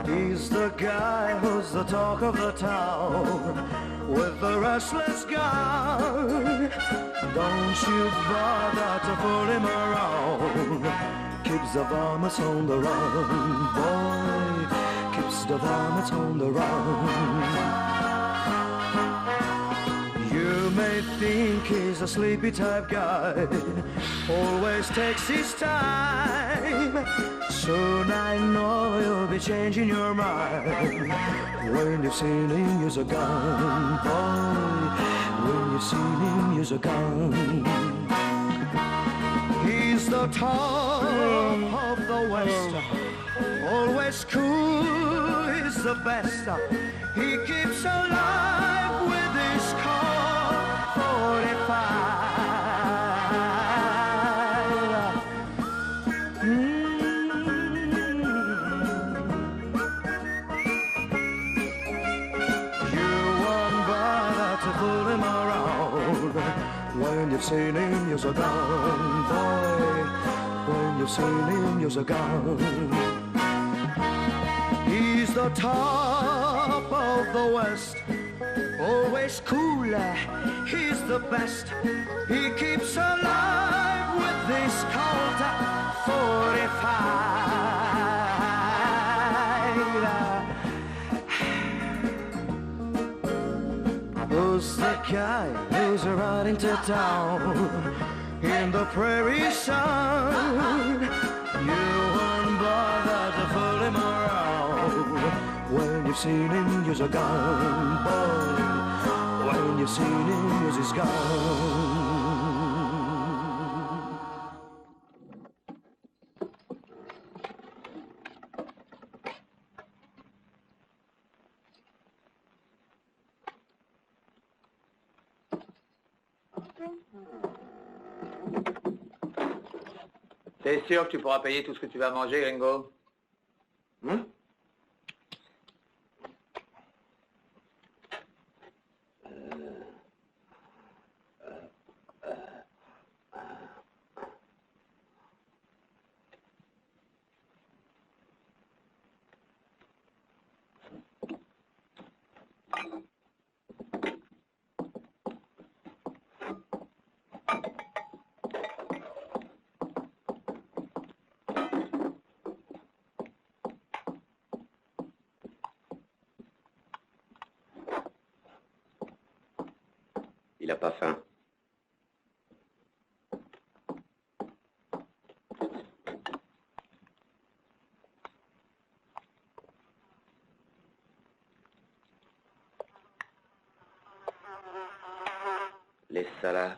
He's the guy who's the talk of the town with the restless guy. Don't you bother to fool him around. Keeps the varmints on the run, boy. Keeps the varmints on the run. You may think he's a sleepy type guy, always takes his time. Soon I know you'll be changing your mind when you've seen him use a gun, boy. When you've seen him use a gun. He's the top of the West, always cool, he's the best. He keeps alive with his Colt 45. When you've seen him use a gun, boy. When you've seen him use a gun. He's the top of the West, always cool, he's the best. He keeps alive with this Colt 45. Who's the guy who's riding to town in the prairie sun? You won't bother to fool him around when you've seen him use a gun, boy. When you've seen him use his gun. T'es sûr que tu pourras payer tout ce que tu vas manger, Ringo? Il n'a pas faim. Laisse ça là.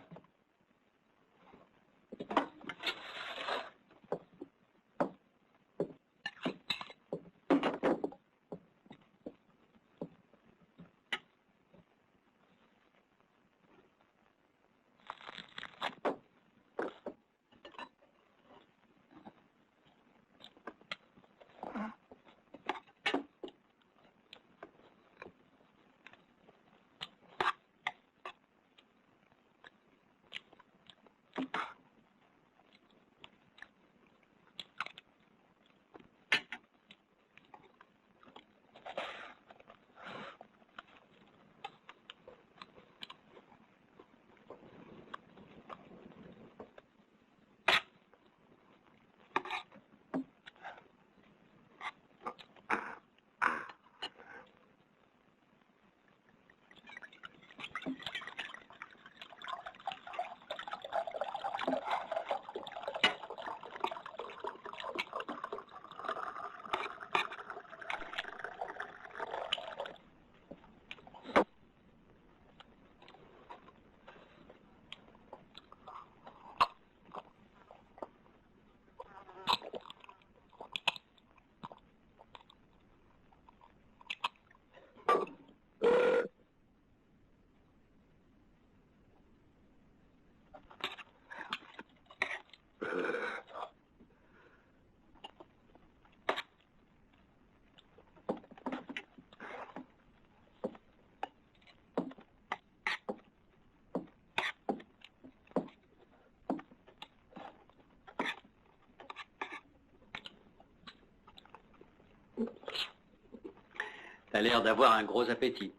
T'as l'air d'avoir un gros appétit.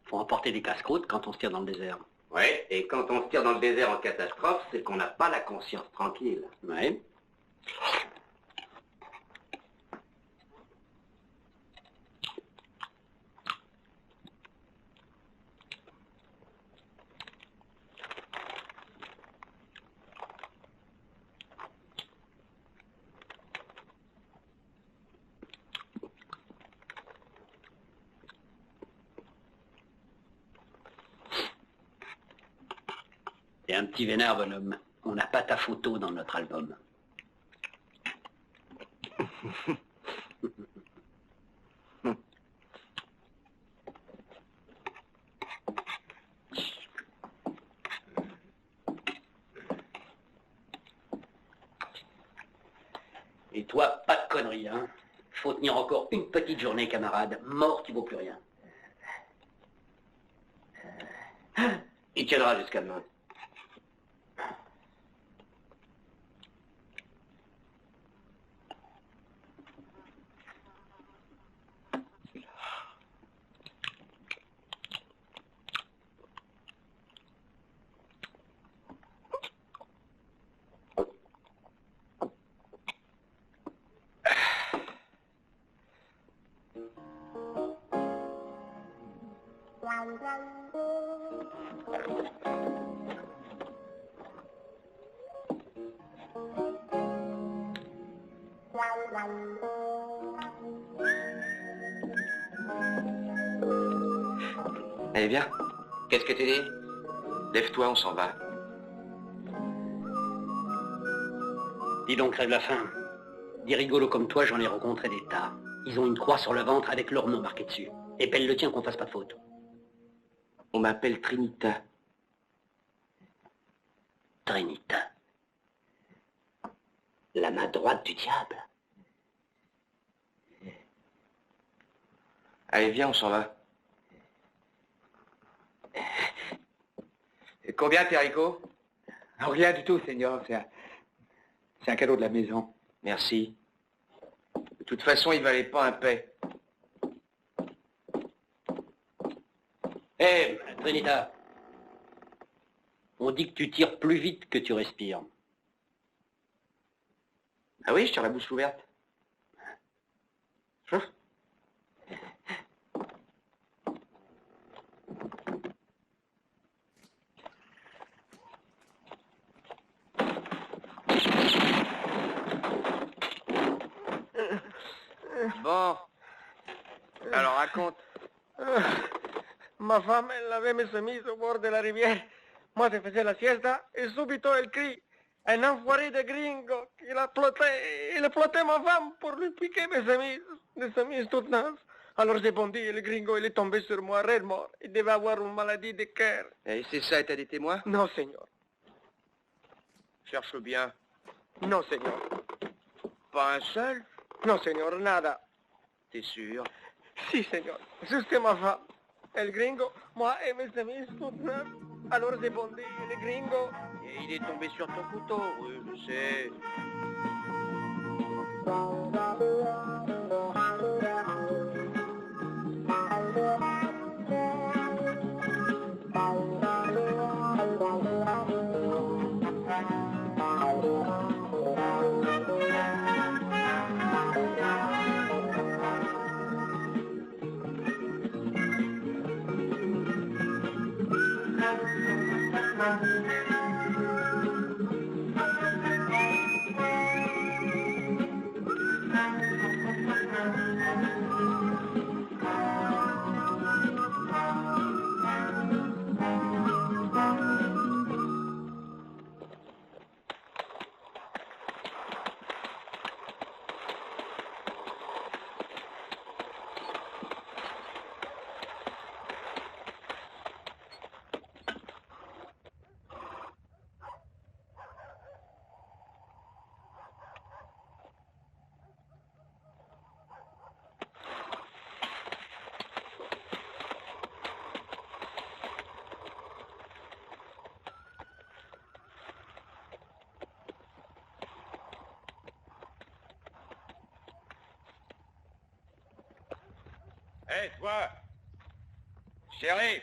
Faut emporter des casse-croûtes quand on se tire dans le désert. Ouais, et quand on se tire dans le désert en catastrophe, c'est qu'on n'a pas la conscience tranquille. Ouais. T'es un petit vénère, bonhomme. On n'a pas ta photo dans notre album. Et toi, pas de conneries, hein. Faut tenir encore une petite journée, camarade. Mort, tu vaux plus rien. Il tiendra jusqu'à demain. Allez, viens. Qu'est-ce que tu dis? Lève-toi, on s'en va. Dis donc, crève la faim. Des rigolos comme toi, j'en ai rencontré des tas. Ils ont une croix sur le ventre avec leur nom marqué dessus. Et pèle le tien qu'on fasse pas de faute. On m'appelle Trinita. Trinita. La main droite du diable. Allez, viens, on s'en va. Et combien tes haricots? Rien du tout, Seigneur. C'est un cadeau de la maison. Merci. De toute façon, il valait pas un paix. Hé, Trinita. On dit que tu tires plus vite que tu respires. Ah oui, je tire la bouche ouverte. Bon. Alors raconte. Ma femme, elle avait mes chemises au bord de la rivière. Moi, je faisais la siesta et subito elle crie. Un enfoiré de gringo. Il a flotté ma femme pour lui piquer mes chemises. Des chemises toutes neuves. Alors j'ai bondi et le gringo, il est tombé sur moi, raide mort. Il devait avoir une maladie de cœur. Et c'est ça, et t'as des témoins? Non, Seigneur. Cherche bien. Non, Seigneur. Pas un seul? Non, Seigneur, nada. T'es sûr? Si, Seigneur. Juste ma femme. El gringo, moi et mes chemises toutes neuves. Alors j'ai bondi et le gringo... Et il est tombé sur ton couteau, oui, je sais. Hé, toi! Shérif!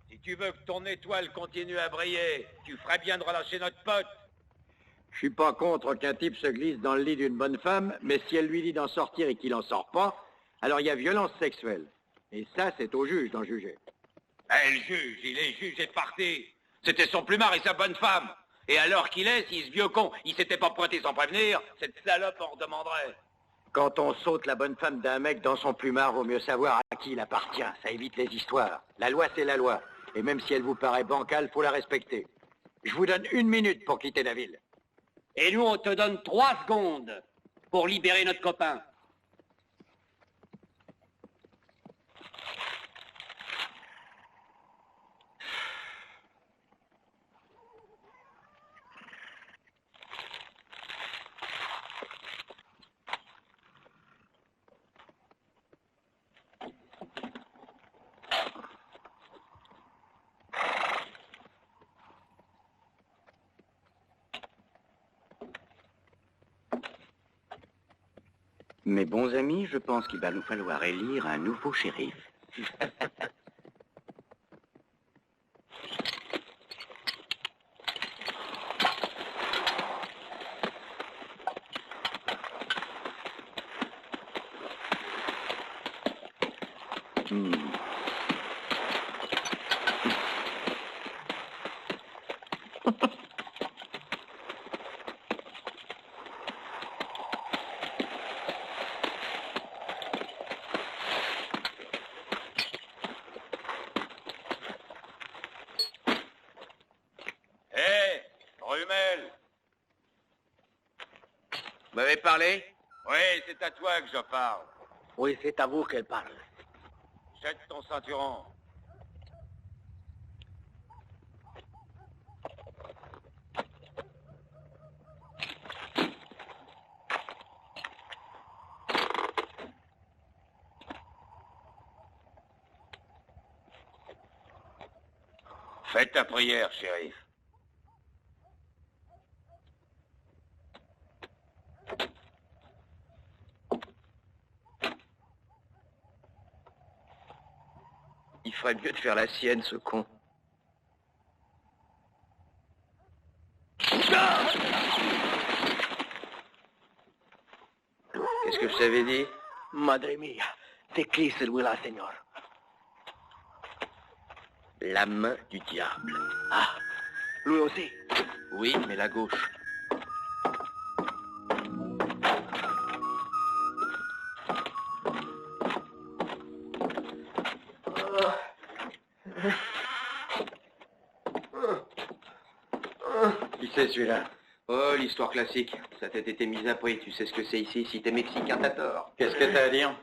Si tu veux que ton étoile continue à briller, tu ferais bien de relâcher notre pote. Je suis pas contre qu'un type se glisse dans le lit d'une bonne femme, mais si elle lui dit d'en sortir et qu'il en sort pas, alors il y a violence sexuelle. Et ça, c'est au juge d'en juger. Eh, le juge, il est jugé parti. C'était son plumard et sa bonne femme. Et alors qu'il est, si ce vieux con, il s'était pas pointé sans prévenir, cette salope en redemanderait. Quand on saute la bonne femme d'un mec dans son plumard, vaut mieux savoir à qui il appartient. Ça évite les histoires. La loi, c'est la loi. Et même si elle vous paraît bancale, faut la respecter. Je vous donne 1 minute pour quitter la ville. Et nous, on te donne 3 secondes pour libérer notre copain. Mes bons amis, je pense qu'il va nous falloir élire un nouveau shérif. Hé, Rumel! Vous m'avez parlé? Oui, c'est à toi que je parle. Oui, c'est à vous qu'elle parle. Jette ton ceinturon. Fais ta prière, shérif. Il ferait mieux de faire la sienne, ce con. Qu'est-ce que je t'avais dit? Madre mia, c'est qui celui-là, Seigneur? La main du diable. Ah, lui aussi? Oui, mais la gauche. Qui c'est celui-là? Oh, l'histoire classique. Sa tête était mise à prix. Tu sais ce que c'est ici. Si t'es mexicain, t'as tort. Qu'est-ce que t'as à dire?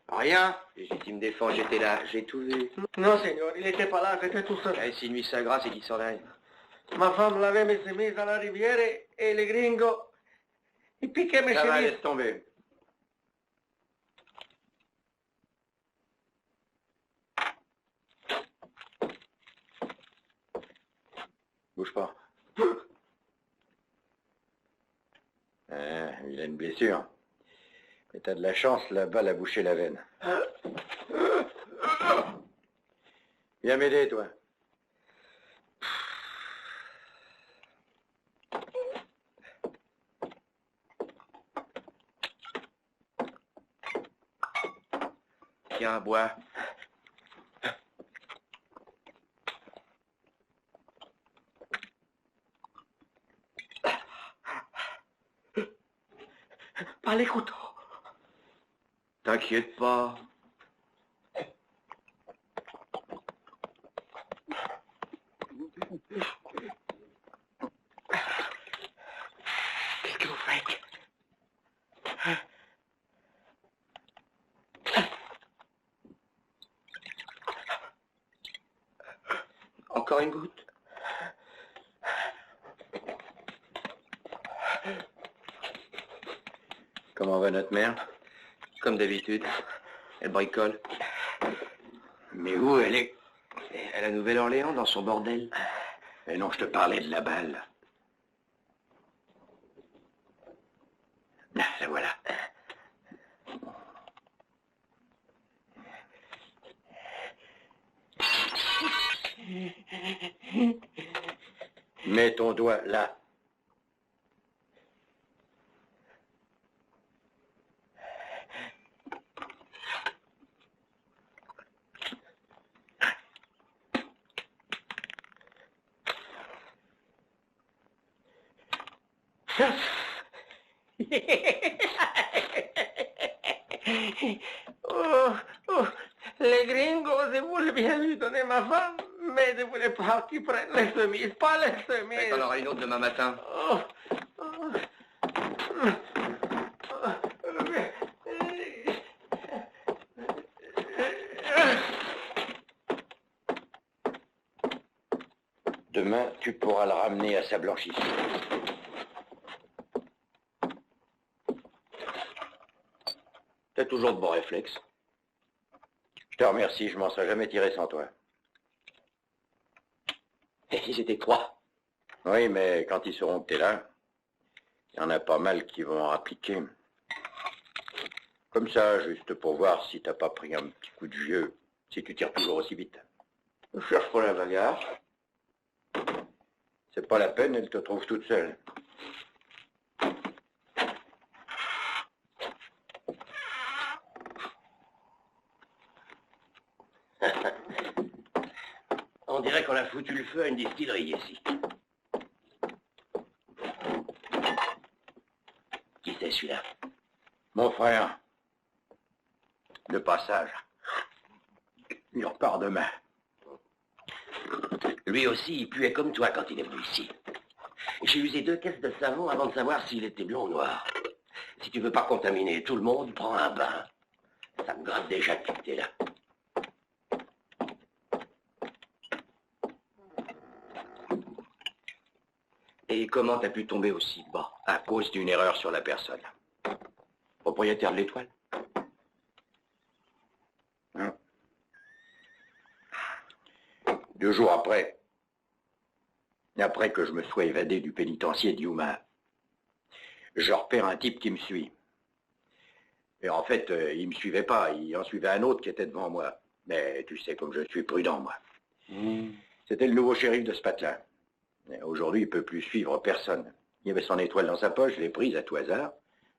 Rien. Légitime défense, j'étais là. J'ai tout vu. Non, Seigneur, il n'était pas là. J'étais tout seul. Si nuit sa grâce et qu'il s'en aille. Ma femme lavait mes chemises dans la rivière et les gringos, ils piquaient mes Ça va, chemises. laisse tomber. Bouge pas. Il a une blessure. Mais t'as de la chance, la balle a bouché la veine. Viens m'aider, toi. Tiens, bois. Pas les couteaux. T'inquiète pas. Qu'est-ce que vous faites? Encore une goutte. Comment va notre mère? Comme d'habitude. Elle bricole. Mais où elle est? À la Nouvelle-Orléans, dans son bordel. Mais non, je te parlais de la balle. Ah, la voilà. Mets ton doigt là. Oh, oh, les gringos, je voulais bien lui donner ma femme, mais je voulais pas qu'ils prennent les chemises, pas les Mais chemises. t'en auras une autre demain matin. Oh, oh. Demain, tu pourras le ramener à sa blanchisseuse. T'as toujours de bons réflexes. Je te remercie, je m'en serais jamais tiré sans toi. Et ils étaient 3. Oui, mais quand ils sauront que t'es là, il y en a pas mal qui vont en appliquer. Comme ça, juste pour voir si t'as pas pris un petit coup de vieux, si tu tires toujours aussi vite. Je cherche pas la bagarre. C'est pas la peine, elle te trouve toute seule. On dirait qu'on a foutu le feu à une distillerie ici. Qui c'est celui-là? Mon frère, de passage, il repart demain. Lui aussi, il puait comme toi quand il est venu ici. J'ai usé 2 caisses de savon avant de savoir s'il était blond ou noir. Si tu veux pas contaminer tout le monde, prends un bain. Ça me gratte déjà depuis que t'es là. Et comment t'as pu tomber aussi bas? À cause d'une erreur sur la personne. Propriétaire de l'Étoile? Hein? 2 jours après que je me sois évadé du pénitencier d'Yuma, je repère un type qui me suit. Et en fait, il me suivait pas, il en suivait un autre qui était devant moi. Mais tu sais comme je suis prudent, moi. C'était le nouveau shérif de ce patelin. Aujourd'hui, il ne peut plus suivre personne. Il avait son étoile dans sa poche, je l'ai prise à tout hasard,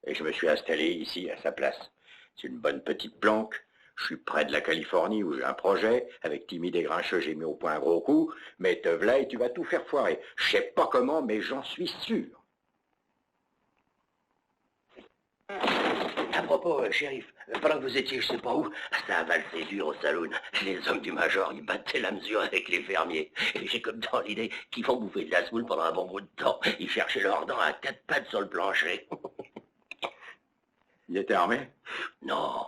et je me suis installé ici, à sa place. C'est une bonne petite planque. Je suis près de la Californie où j'ai un projet. Avec Timide et Grincheux, j'ai mis au point un gros coup. Mais te v'là et tu vas tout faire foirer. Je sais pas comment, mais j'en suis sûr. À propos, shérif, pendant que vous étiez je sais pas où, ça a valsé dur au saloon. Les hommes du major, ils battaient la mesure avec les fermiers. Et j'ai comme dans l'idée qu'ils vont bouffer de la semoule pendant un bon bout de temps. Ils cherchaient leurs dents à 4 pattes sur le plancher. Il était armé? Non.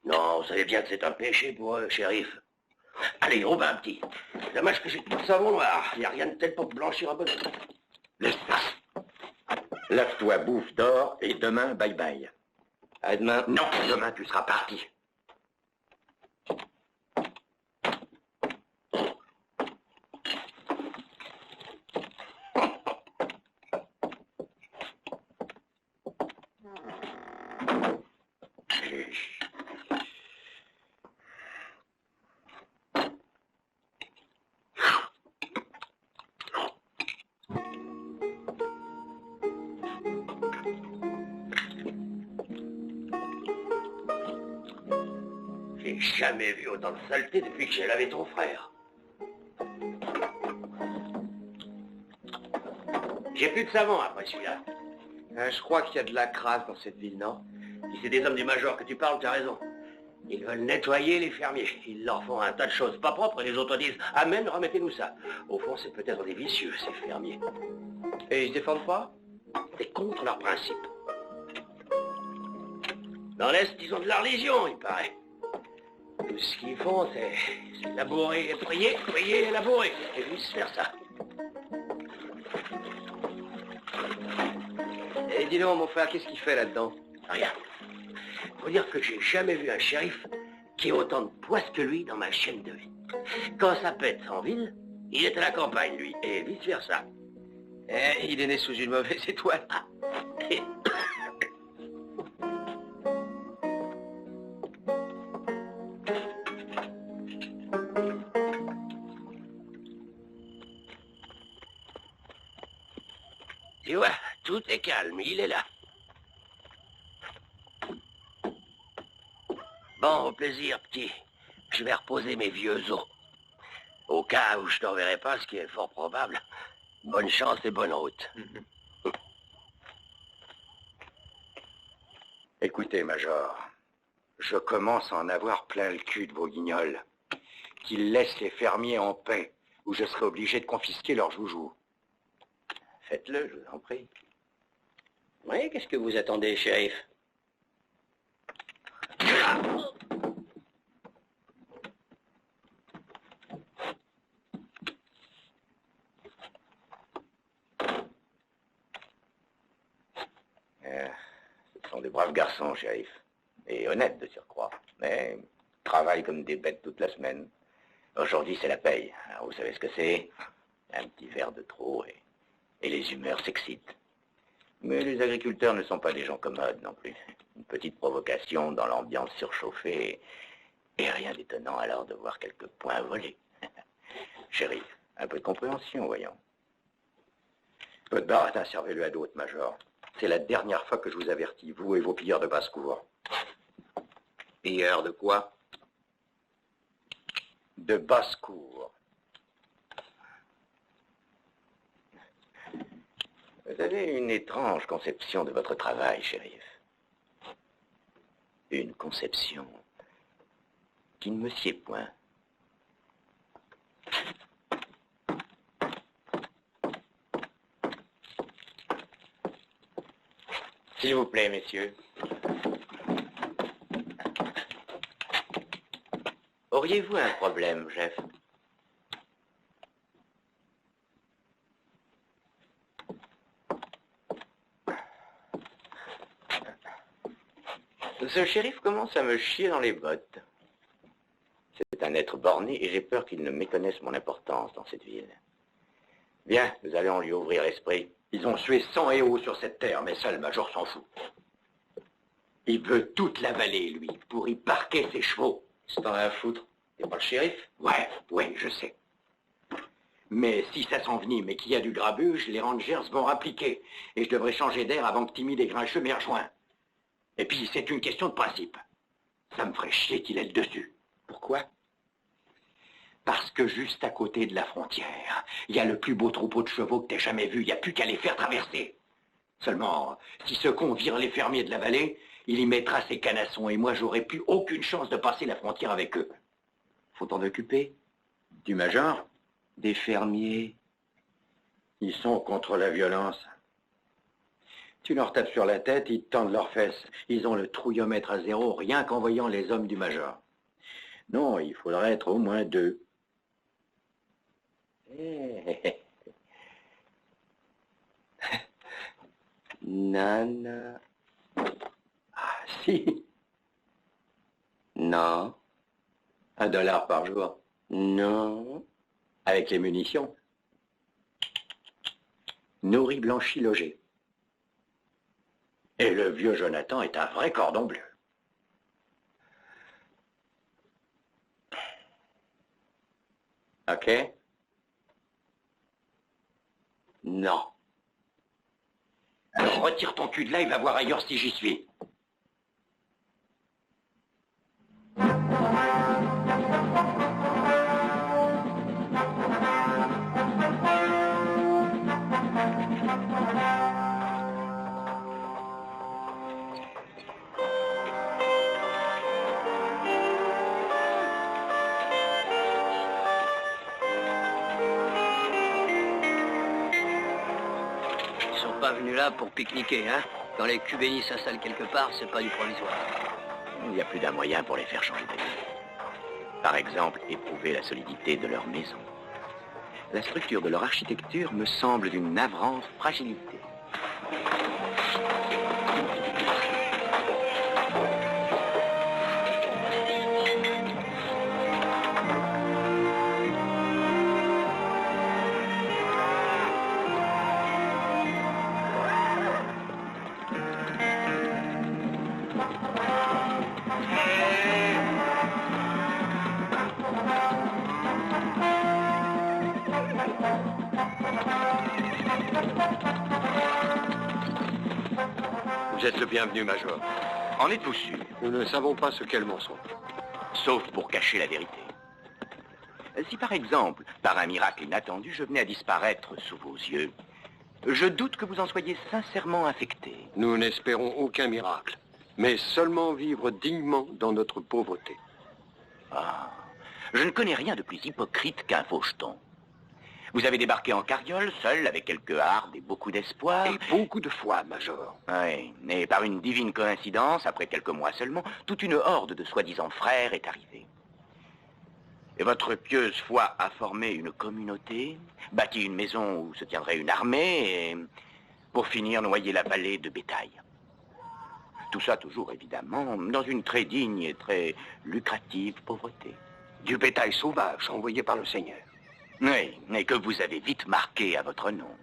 Non, vous savez bien que c'est un péché pour eux, shérif. Allez, au bain, petit. Dommage que j'ai tout le savon noir. Il n'y a rien de tel pour blanchir un peu. Laisse ça. Lave-toi, bouffe, dors, et demain, bye bye. À demain. Non, demain, tu seras parti. J'ai jamais vu autant de saleté depuis que j'ai lavé ton frère. J'ai plus de savon après celui-là. Je crois qu'il y a de la crasse dans cette ville, non? Si c'est des hommes du major que tu parles, tu as raison. Ils veulent nettoyer les fermiers. Ils leur font un tas de choses pas propres et les autres disent « Amen, remettez-nous ça ». Au fond, c'est peut-être des vicieux, ces fermiers. Et ils se défendent pas? C'est contre leurs principes. Dans l'Est, ils ont de la religion, il paraît. Tout ce qu'ils font, c'est labourer et prier, prier et labourer, et vice-versa. Et dis donc, mon frère, qu'est-ce qu'il fait là-dedans? Rien. Faut dire que j'ai jamais vu un shérif qui ait autant de poisse que lui dans ma chaîne de vie. Quand ça pète en ville, il est à la campagne, lui, et vice-versa. Il est né sous une mauvaise étoile. Ah. Tu vois, tout est calme, il est là. Bon, au plaisir, petit. Je vais reposer mes vieux os. Au cas où je t'enverrai pas, ce qui est fort probable. Bonne chance et bonne route. Écoutez, Major, je commence à en avoir plein le cul de vos guignols. Qu'ils laissent les fermiers en paix, ou je serai obligé de confisquer leurs joujoux. Faites-le, je vous en prie. Oui, qu'est-ce que vous attendez, shérif? Ce sont des braves garçons, shérif. Et honnêtes de surcroît. Mais travaillent comme des bêtes toute la semaine. Aujourd'hui, c'est la paye. Alors, vous savez ce que c'est? Un petit verre de trop et les humeurs s'excitent. Mais les agriculteurs ne sont pas des gens commodes non plus. Une petite provocation dans l'ambiance surchauffée et rien d'étonnant alors de voir quelques points volés. Shérif, un peu de compréhension, voyons. Peu de baratin, servez-le à d'autres, Major. C'est la dernière fois que je vous avertis, vous et vos pilleurs de basse-cour. Pilleurs de quoi? De basse-cour. Vous avez une étrange conception de votre travail, shérif. Une conception qui ne me sied point. S'il vous plaît, messieurs. Auriez-vous un problème, chef? Ce shérif commence à me chier dans les bottes. C'est un être borné et j'ai peur qu'il ne méconnaisse mon importance dans cette ville. Bien, nous allons lui ouvrir l'esprit. Ils ont sué sang et eau sur cette terre, mais ça, le Major s'en fout. Il veut toute la vallée, lui, pour y parquer ses chevaux. C'est pas à foutre. T'es pas le shérif? Ouais, je sais. Mais si ça s'envenime et qu'il y a du grabuge, les Rangers vont rappliquer. Et je devrais changer d'air avant que Timide et Grincheux m'aient rejoint. Et puis, c'est une question de principe. Ça me ferait chier qu'il ait le dessus. Pourquoi? Parce que juste à côté de la frontière, il y a le plus beau troupeau de chevaux que t'aies jamais vu. Il n'y a plus qu'à les faire traverser. Seulement, si ce con vire les fermiers de la vallée, il y mettra ses canassons et moi, j'aurai plus aucune chance de passer la frontière avec eux. Faut t'en occuper. Du Major? Des fermiers. Ils sont contre la violence. Tu leur tapes sur la tête, ils te tendent leurs fesses. Ils ont le trouillomètre à zéro, rien qu'en voyant les hommes du Major. Non, il faudrait être au moins 2. Nana. Ah, si. Non. $1 par jour. Non. Avec les munitions. Nourri, blanchi, logé. Et le vieux Jonathan est un vrai cordon bleu. OK? Non. Alors retire ton cul de là, il va voir ailleurs si j'y suis. Ils sont pas venus là pour pique-niquer, hein? Quand les cubénis s'installent quelque part, c'est pas du provisoire. Il y a plus d'un moyen pour les faire changer d'avis. Par exemple, éprouver la solidité de leur maison. La structure de leur architecture me semble d'une navrante fragilité. Vous êtes le bienvenu, Major. En êtes-vous sûr? Nous ne savons pas ce qu'est le mensonge. Sauf pour cacher la vérité. Si par exemple, par un miracle inattendu, je venais à disparaître sous vos yeux, je doute que vous en soyez sincèrement affecté. Nous n'espérons aucun miracle, mais seulement vivre dignement dans notre pauvreté. Ah, je ne connais rien de plus hypocrite qu'un faucheton. Vous avez débarqué en carriole, seul, avec quelques hardes et beaucoup d'espoir. Et beaucoup de foi, Major. Oui, et par une divine coïncidence, après quelques mois seulement, toute une horde de soi-disant frères est arrivée. Et votre pieuse foi a formé une communauté, bâti une maison où se tiendrait une armée, et pour finir noyer la vallée de bétail. Tout ça toujours, évidemment, dans une très digne et très lucrative pauvreté. Du bétail sauvage envoyé par le Seigneur. Oui, mais que vous avez vite marqué à votre nom.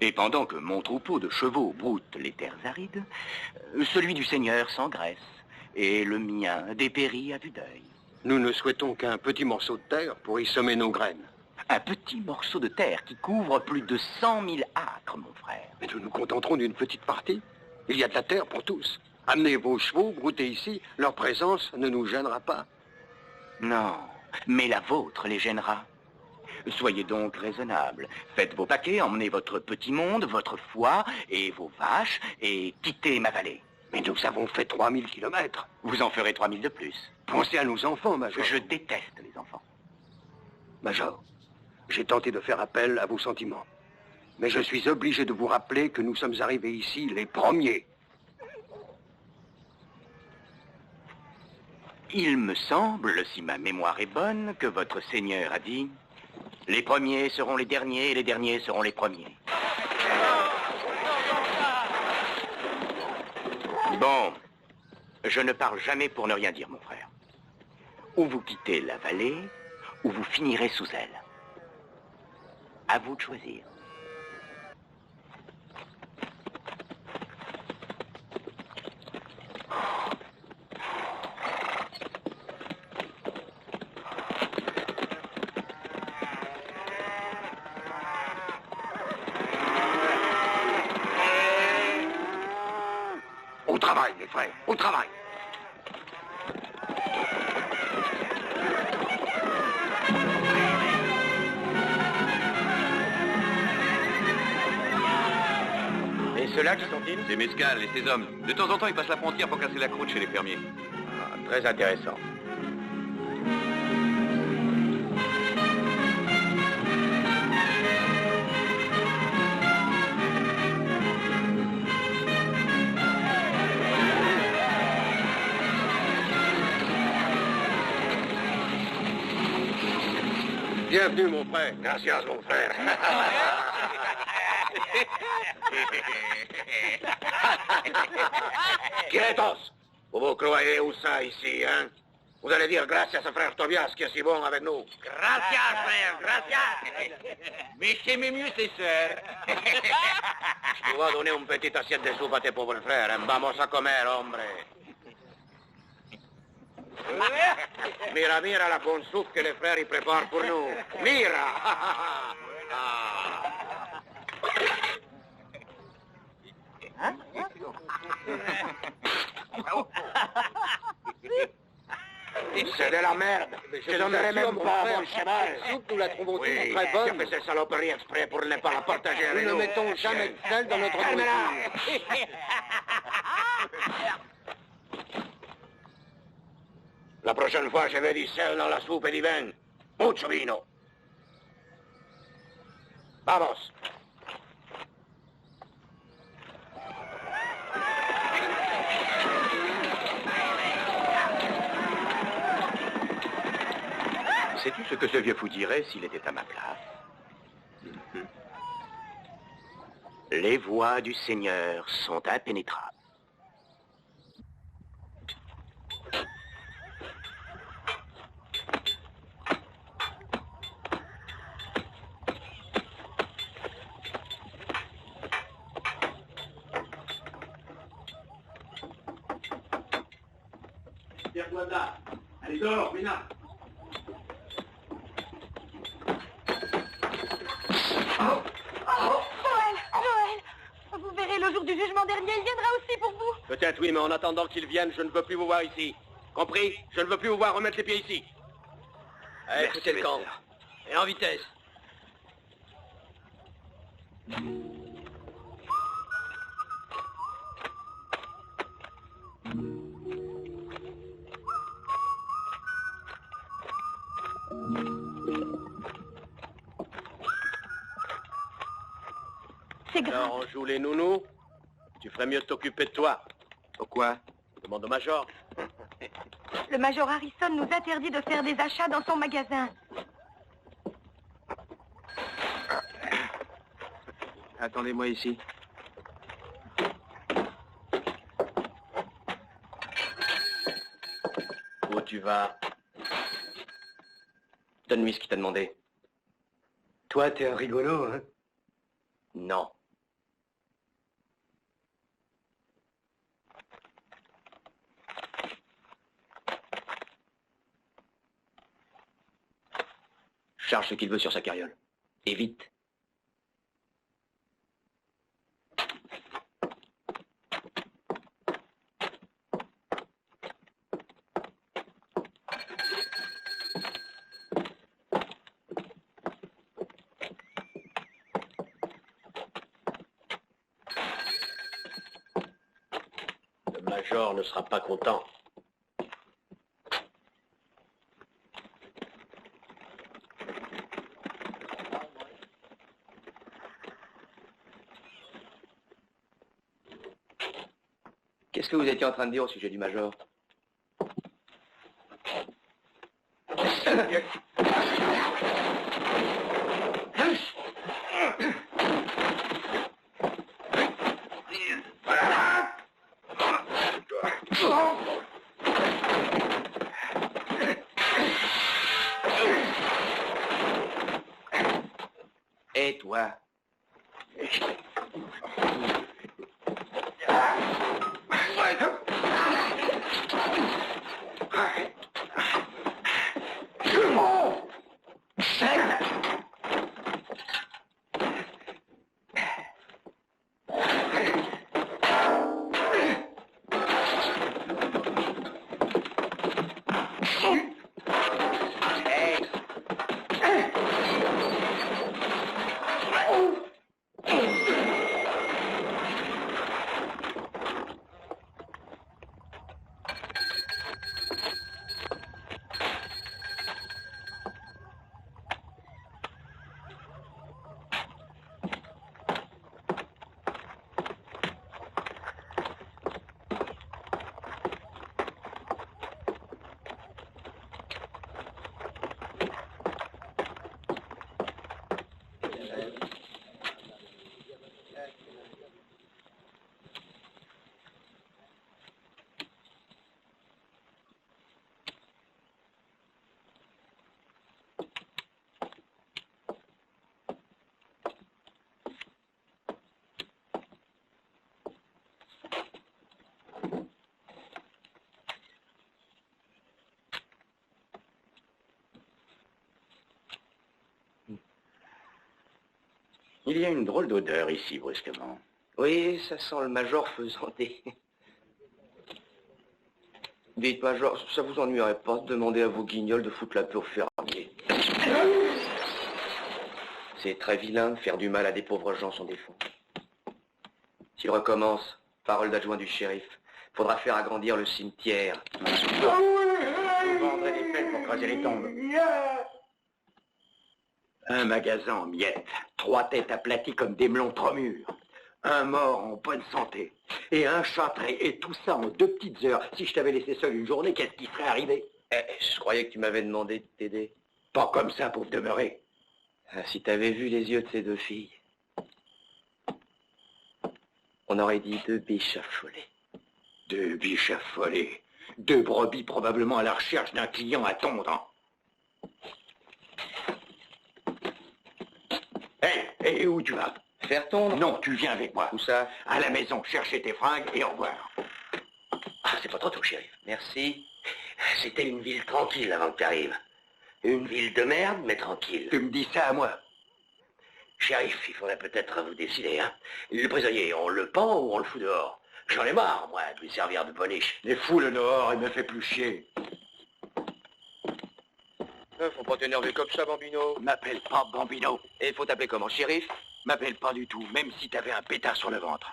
Et pendant que mon troupeau de chevaux broute les terres arides, celui du Seigneur s'engraisse, et le mien dépérit à vue d'œil. Nous ne souhaitons qu'un petit morceau de terre pour y semer nos graines. Un petit morceau de terre qui couvre plus de 100 000 acres, mon frère. Mais nous nous contenterons d'une petite partie. Il y a de la terre pour tous. Amenez vos chevaux, broutez ici. Leur présence ne nous gênera pas. Non, mais la vôtre les gênera. Soyez donc raisonnable. Faites vos paquets, emmenez votre petit monde, votre foie et vos vaches, et quittez ma vallée. Mais nous avons fait 3000 kilomètres. Vous en ferez 3000 de plus. Pensez à nos enfants, Major. Je déteste les enfants. Major, j'ai tenté de faire appel à vos sentiments. Mais je suis obligé de vous rappeler que nous sommes arrivés ici les premiers. Il me semble, si ma mémoire est bonne, que votre Seigneur a dit « Les premiers seront les derniers et les derniers seront les premiers ». Bon, je ne parle jamais pour ne rien dire, mon frère. Ou vous quittez la vallée, ou vous finirez sous elle. À vous de choisir. Au travail, mes frères, au travail. Et ceux-là, qui sont-ils? C'est Mescal et ses hommes. De temps en temps, ils passent la frontière pour casser la croûte chez les fermiers. Ah, très intéressant. Bienvenue, mon frère. Gracias, mon frère. Quietos! Vous vous croyez où ça, ici, hein? Vous allez dire gracias à frère Tobias qui est si bon avec nous. Gracias, frère, gracias! Mais c'est mieux, c'est sûr. Tu vas donner une petite assiette de soupe à tes pauvres frères, hein? Vamos a comer, hombre. Mira, mira la bonne soupe que les frères y préparent pour nous. Mira! C'est de la merde. Je donnerai même pas à mon cheval. La soupe, nous la trouvons Oui, toujours très bonne. j'ai fait cette saloperie exprès pour ne pas la partager avec Nous nous. ne mettons jamais de sel dans notre nourriture. La prochaine fois, je vais du sel dans la soupe et du vin. Mucho vino. Vamos. Sais-tu ce que ce vieux fou dirait s'il était à ma place? Les voies du Seigneur sont impénétrables. Tire-toi de là. Allez, dehors, Mina. Noël, vous verrez le le jour du jugement dernier, il viendra aussi pour vous. Peut-être oui, mais en attendant qu'il vienne, je ne veux plus vous voir ici. Compris? Je ne veux plus vous voir remettre les pieds ici. Allez, foutez le camp. Et en vitesse. C'est grave. Alors, on joue les nounous. Tu ferais mieux de t'occuper de toi. Pourquoi? Demande au major. Le major Harrison nous interdit de faire des achats dans son magasin. Attendez-moi ici. Où tu vas? Donne-lui ce qu'il t'a demandé. Toi, t'es un rigolo, hein? Non. Charge ce qu'il veut sur sa carriole. Et vite. Le major ne sera pas content. Qu'est-ce que vous étiez en train de dire au sujet du major? Et toi? Il y a une drôle d'odeur ici, brusquement. Oui, ça sent le major faisant des... Dites, major, ça vous ennuierait pas de demander à vos guignols de foutre la paix aux fermiers? C'est très vilain de faire du mal à des pauvres gens sans défaut. S'il recommence, parole d'adjoint du shérif, faudra faire agrandir le cimetière. Vous vendrez des pelles pour creuser les tombes. Un magasin en miettes, 3 têtes aplaties comme des melons trop mûrs, un mort en bonne santé, et un châtré, et tout ça en 2 petites heures. Si je t'avais laissé seul une journée, qu'est-ce qui serait arrivé? Je croyais que tu m'avais demandé de t'aider. Pas comme ça pour demeurer. Ah, si t'avais vu les yeux de ces 2 filles, on aurait dit 2 biches affolées. 2 biches affolées, 2 brebis probablement à la recherche d'un client à tondre. Et où tu vas? Faire tondre? Non, tu viens avec moi. Où ça? À la maison, chercher tes fringues et au revoir. Ah, c'est pas trop tôt, shérif. Merci. C'était une ville tranquille avant que tu arrives. Une ville de merde, mais tranquille. Tu me dis ça à moi. Shérif, il faudrait peut-être vous décider, hein. Le prisonnier, on le pend ou on le fout dehors? J'en ai marre, moi, de lui servir de poniche. Les fous le dehors, il me fait plus chier. Faut pas t'énerver comme ça, Bambino. M'appelle pas Bambino. Et il faut t'appeler comment, shérif? M'appelle pas du tout, même si t'avais un pétard sur le ventre.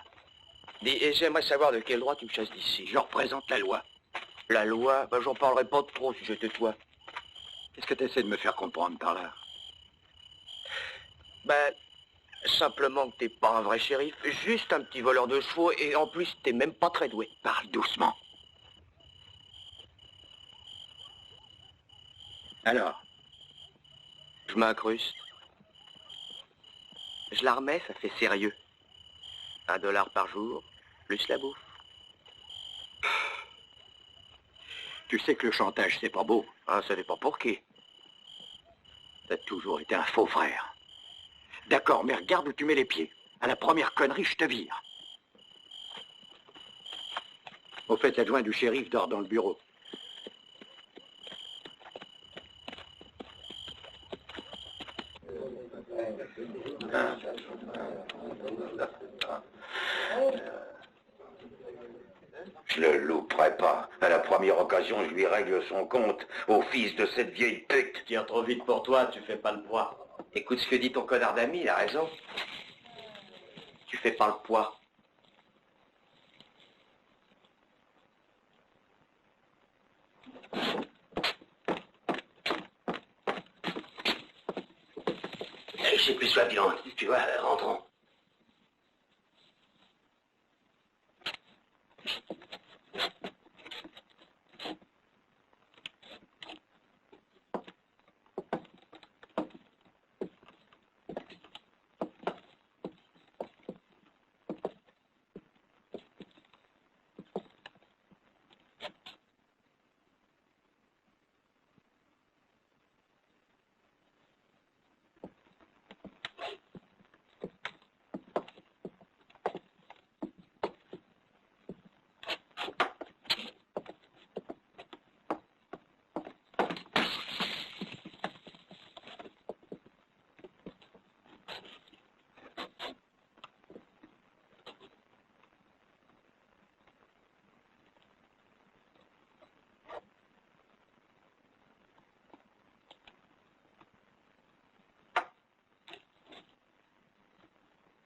Dis, et j'aimerais savoir de quel droit tu me chasses d'ici. Je représente la loi. La loi? Ben, j'en parlerai pas trop si j'étais toi. Qu'est-ce que t'essaies de me faire comprendre par là? Ben, simplement que t'es pas un vrai shérif, juste un petit voleur de chevaux, et en plus, t'es même pas très doué. Parle doucement. Alors? Je m'incruste. Je la remets, ça fait sérieux. $1 par jour, plus la bouffe. Tu sais que le chantage, c'est pas beau. Ah, ça dépend pour qui. T'as toujours été un faux frère. D'accord, mais regarde où tu mets les pieds. À la première connerie, je te vire. Au fait, l'adjoint du shérif dort dans le bureau. Je le louperai pas. À la première occasion, je lui règle son compte au fils de cette vieille pute. Tire trop vite pour toi, tu fais pas le poids. Écoute ce que dit ton connard d'ami, il a raison. Tu fais pas le poids. J'ai plus soif, Dylan. Tu vois, rentrons.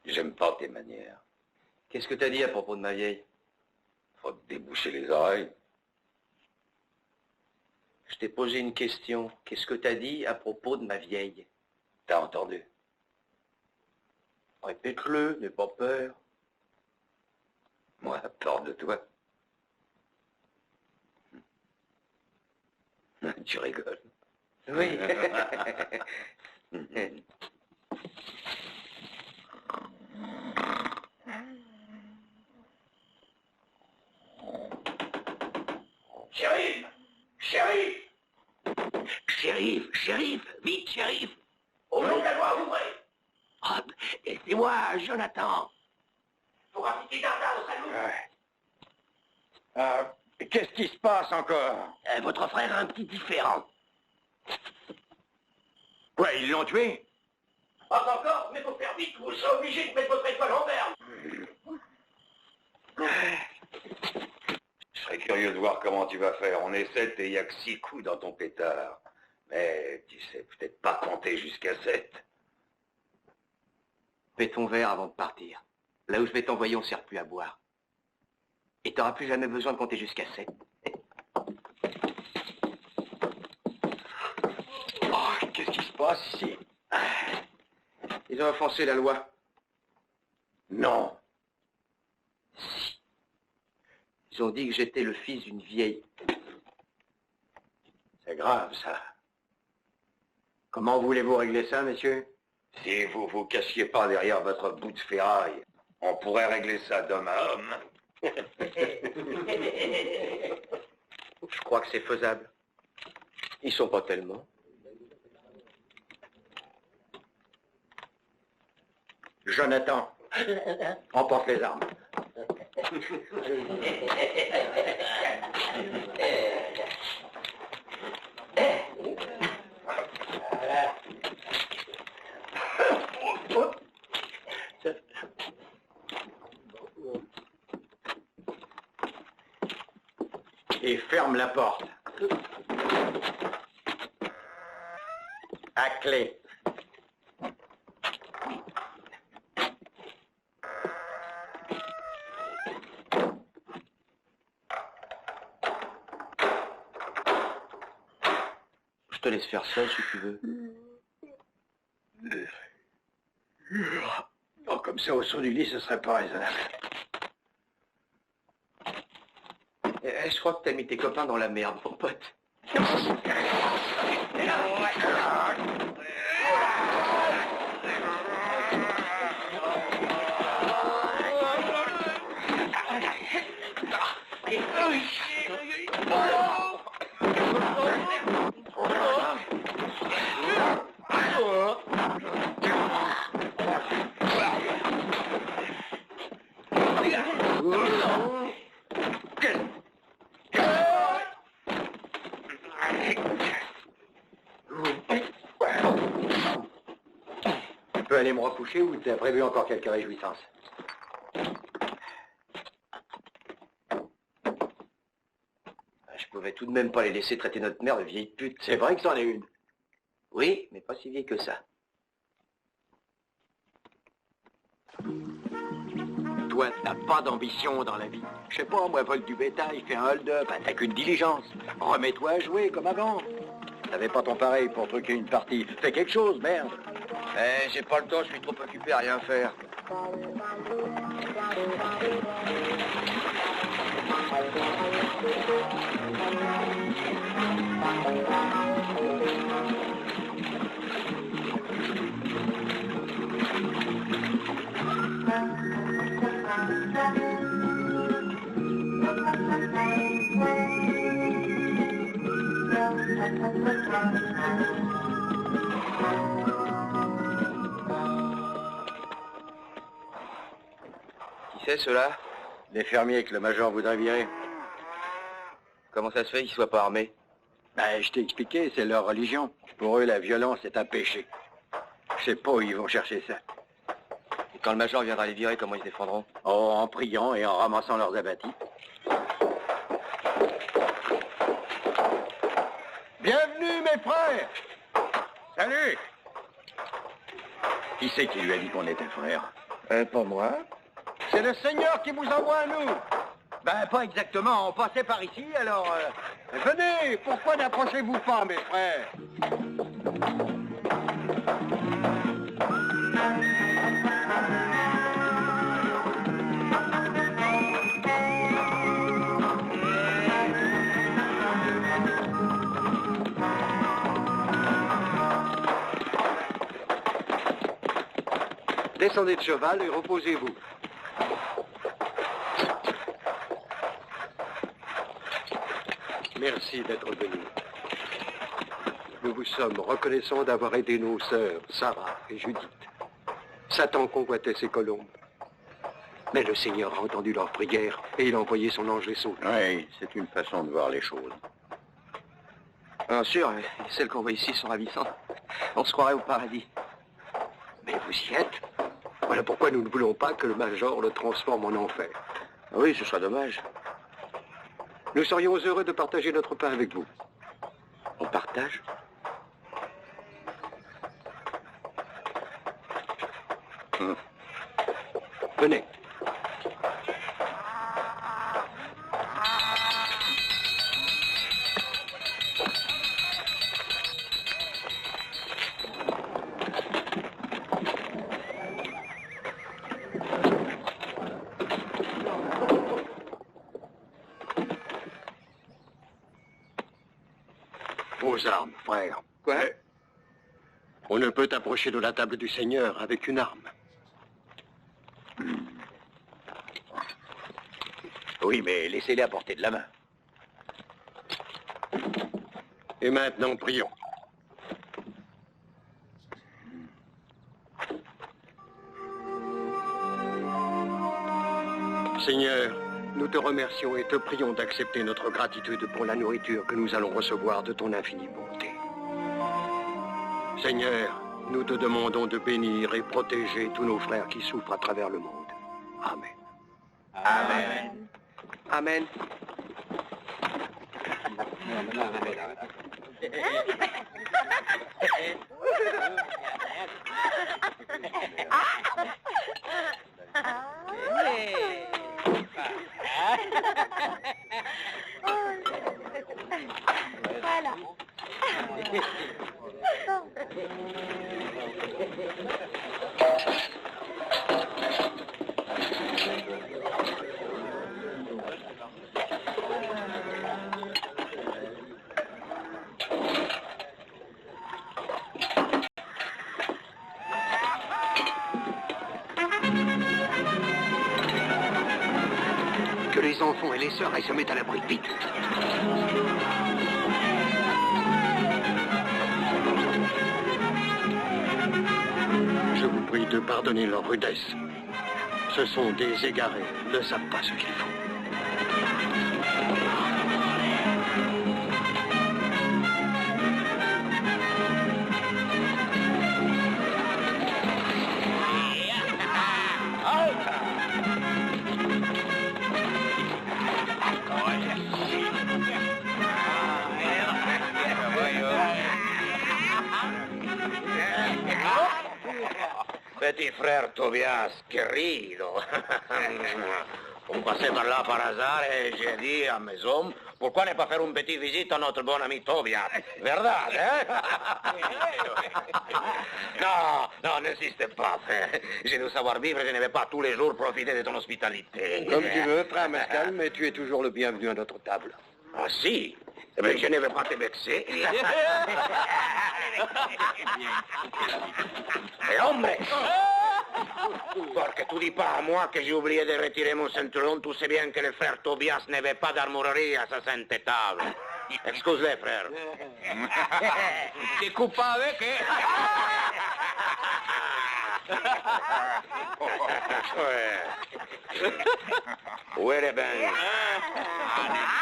J'aime pas tes manières. Qu'est-ce que t'as dit à propos de ma vieille? Faut te déboucher les oreilles. Je t'ai posé une question. Qu'est-ce que t'as dit à propos de ma vieille? T'as entendu? Répète-le, n'aie pas peur. Moi, peur de toi. Tu rigoles. Oui. Shérif! Shérif! Shérif! Shérif! Vite, shérif! Au nom de la loi, ouvrez! Ah, c'est moi, Jonathan! Pour appliquer Dardin au salaud! Qu'est-ce qui se passe encore? Votre frère a un petit différend. Quoi, ils l'ont tué? Pas encore, mais faut faire vite, vous serez obligé de mettre votre école en berne. Je serais curieux de voir comment tu vas faire. On est 7 et il n'y a que 6 coups dans ton pétard. Mais tu sais peut-être pas compter jusqu'à 7. Fais ton verre avant de partir. Là où je vais t'envoyer, on ne sert plus à boire. Et t'auras plus jamais besoin de compter jusqu'à 7. Oh, qu'est-ce qui se passe ici? Ils ont offensé la loi. Non. Si. Ils ont dit que j'étais le fils d'une vieille. C'est grave, ça. Comment voulez-vous régler ça, monsieur? Si vous vous cachiez pas derrière votre bout de ferraille, on pourrait régler ça d'homme à homme. Je crois que c'est faisable. Ils sont pas tellement. Jonathan, emporte les armes. Et ferme la porte. À clé. Je te laisse faire ça si tu veux. Oh, comme ça, au son du lit, ce serait pas raisonnable. Je crois que t'as mis tes copains dans la merde, mon pote. Tu peux aller me recoucher ou t'as prévu encore quelques réjouissances? Je pouvais tout de même pas les laisser traiter notre mère de vieille pute. C'est vrai que c'en est une. Oui, mais pas si vieille que ça. Toi, t'as pas d'ambition dans la vie. Je sais pas, moi, vole du bétail, fais un hold-up, attaque une diligence. Remets-toi à jouer comme avant. T'avais pas ton pareil pour truquer une partie. Fais quelque chose, merde. J'ai pas le temps, je suis trop occupé à rien faire. Qui c'est, ceux-là? Les fermiers que le major voudrait virer. Comment ça se fait qu'ils soient pas armés? Ben, je t'ai expliqué, c'est leur religion. Pour eux, la violence est un péché. Je sais pas où ils vont chercher ça. Et quand le major viendra les virer, comment ils se défendront? Oh, en priant et en ramassant leurs abattis. Bienvenue, mes frères! Salut! Qui c'est qui lui a dit qu'on était frères? Pas moi. C'est le Seigneur qui vous envoie à nous. Ben, pas exactement. On passait par ici, alors... Venez, pourquoi n'approchez-vous pas, mes frères? Descendez de cheval et reposez-vous. Merci d'être venu. Nous vous sommes reconnaissants d'avoir aidé nos sœurs, Sarah et Judith. Satan convoitait ces colombes. Mais le Seigneur a entendu leurs prières et il a envoyé son ange les sauver. Oui, c'est une façon de voir les choses. Bien sûr, celles qu'on voit ici sont ravissantes. On se croirait au paradis. Mais vous y êtes. Voilà pourquoi nous ne voulons pas que le major le transforme en enfer. Oui, ce serait dommage. Nous serions heureux de partager notre pain avec vous. On partage? Venez. Vos armes, frère. Quoi? On ne peut approcher de la table du Seigneur avec une arme. Oui, mais laissez-les à portée de la main. Et maintenant, prions. Seigneur, nous te remercions et te prions d'accepter notre gratitude pour la nourriture que nous allons recevoir de ton infinie bonté. Seigneur, nous te demandons de bénir et protéger tous nos frères qui souffrent à travers le monde. Amen. Amen. Amen. Voilà. Que les enfants et les sœurs aillent se mettre à l'abri, vite. Je vous prie de pardonner leur rudesse. Ce sont des égarés, ne savent pas ce qu'il faut. Petit frère Tobias, querido. On passait par là par hasard et j'ai dit à mes hommes, pourquoi ne pas faire une petite visite à notre bon ami Tobias? Verdad, hein? Non, n'insiste pas, frère. J'ai dû savoir vivre, je ne vais pas tous les jours profiter de ton hospitalité. Comme tu veux, frère Mescal, mais tu es toujours le bienvenu à notre table. Ah si? Eh bien, je ne vais pas te vexer. Et hombre! Parce que tu dis pas à moi que j'ai oublié de retirer mon ceinturon, tu sais bien que le frère Tobias n'avait pas d'armurerie à sa sainte table. Excuse-les, frère. Tu coupes pas avec, hein? Ouais. Où est le bain?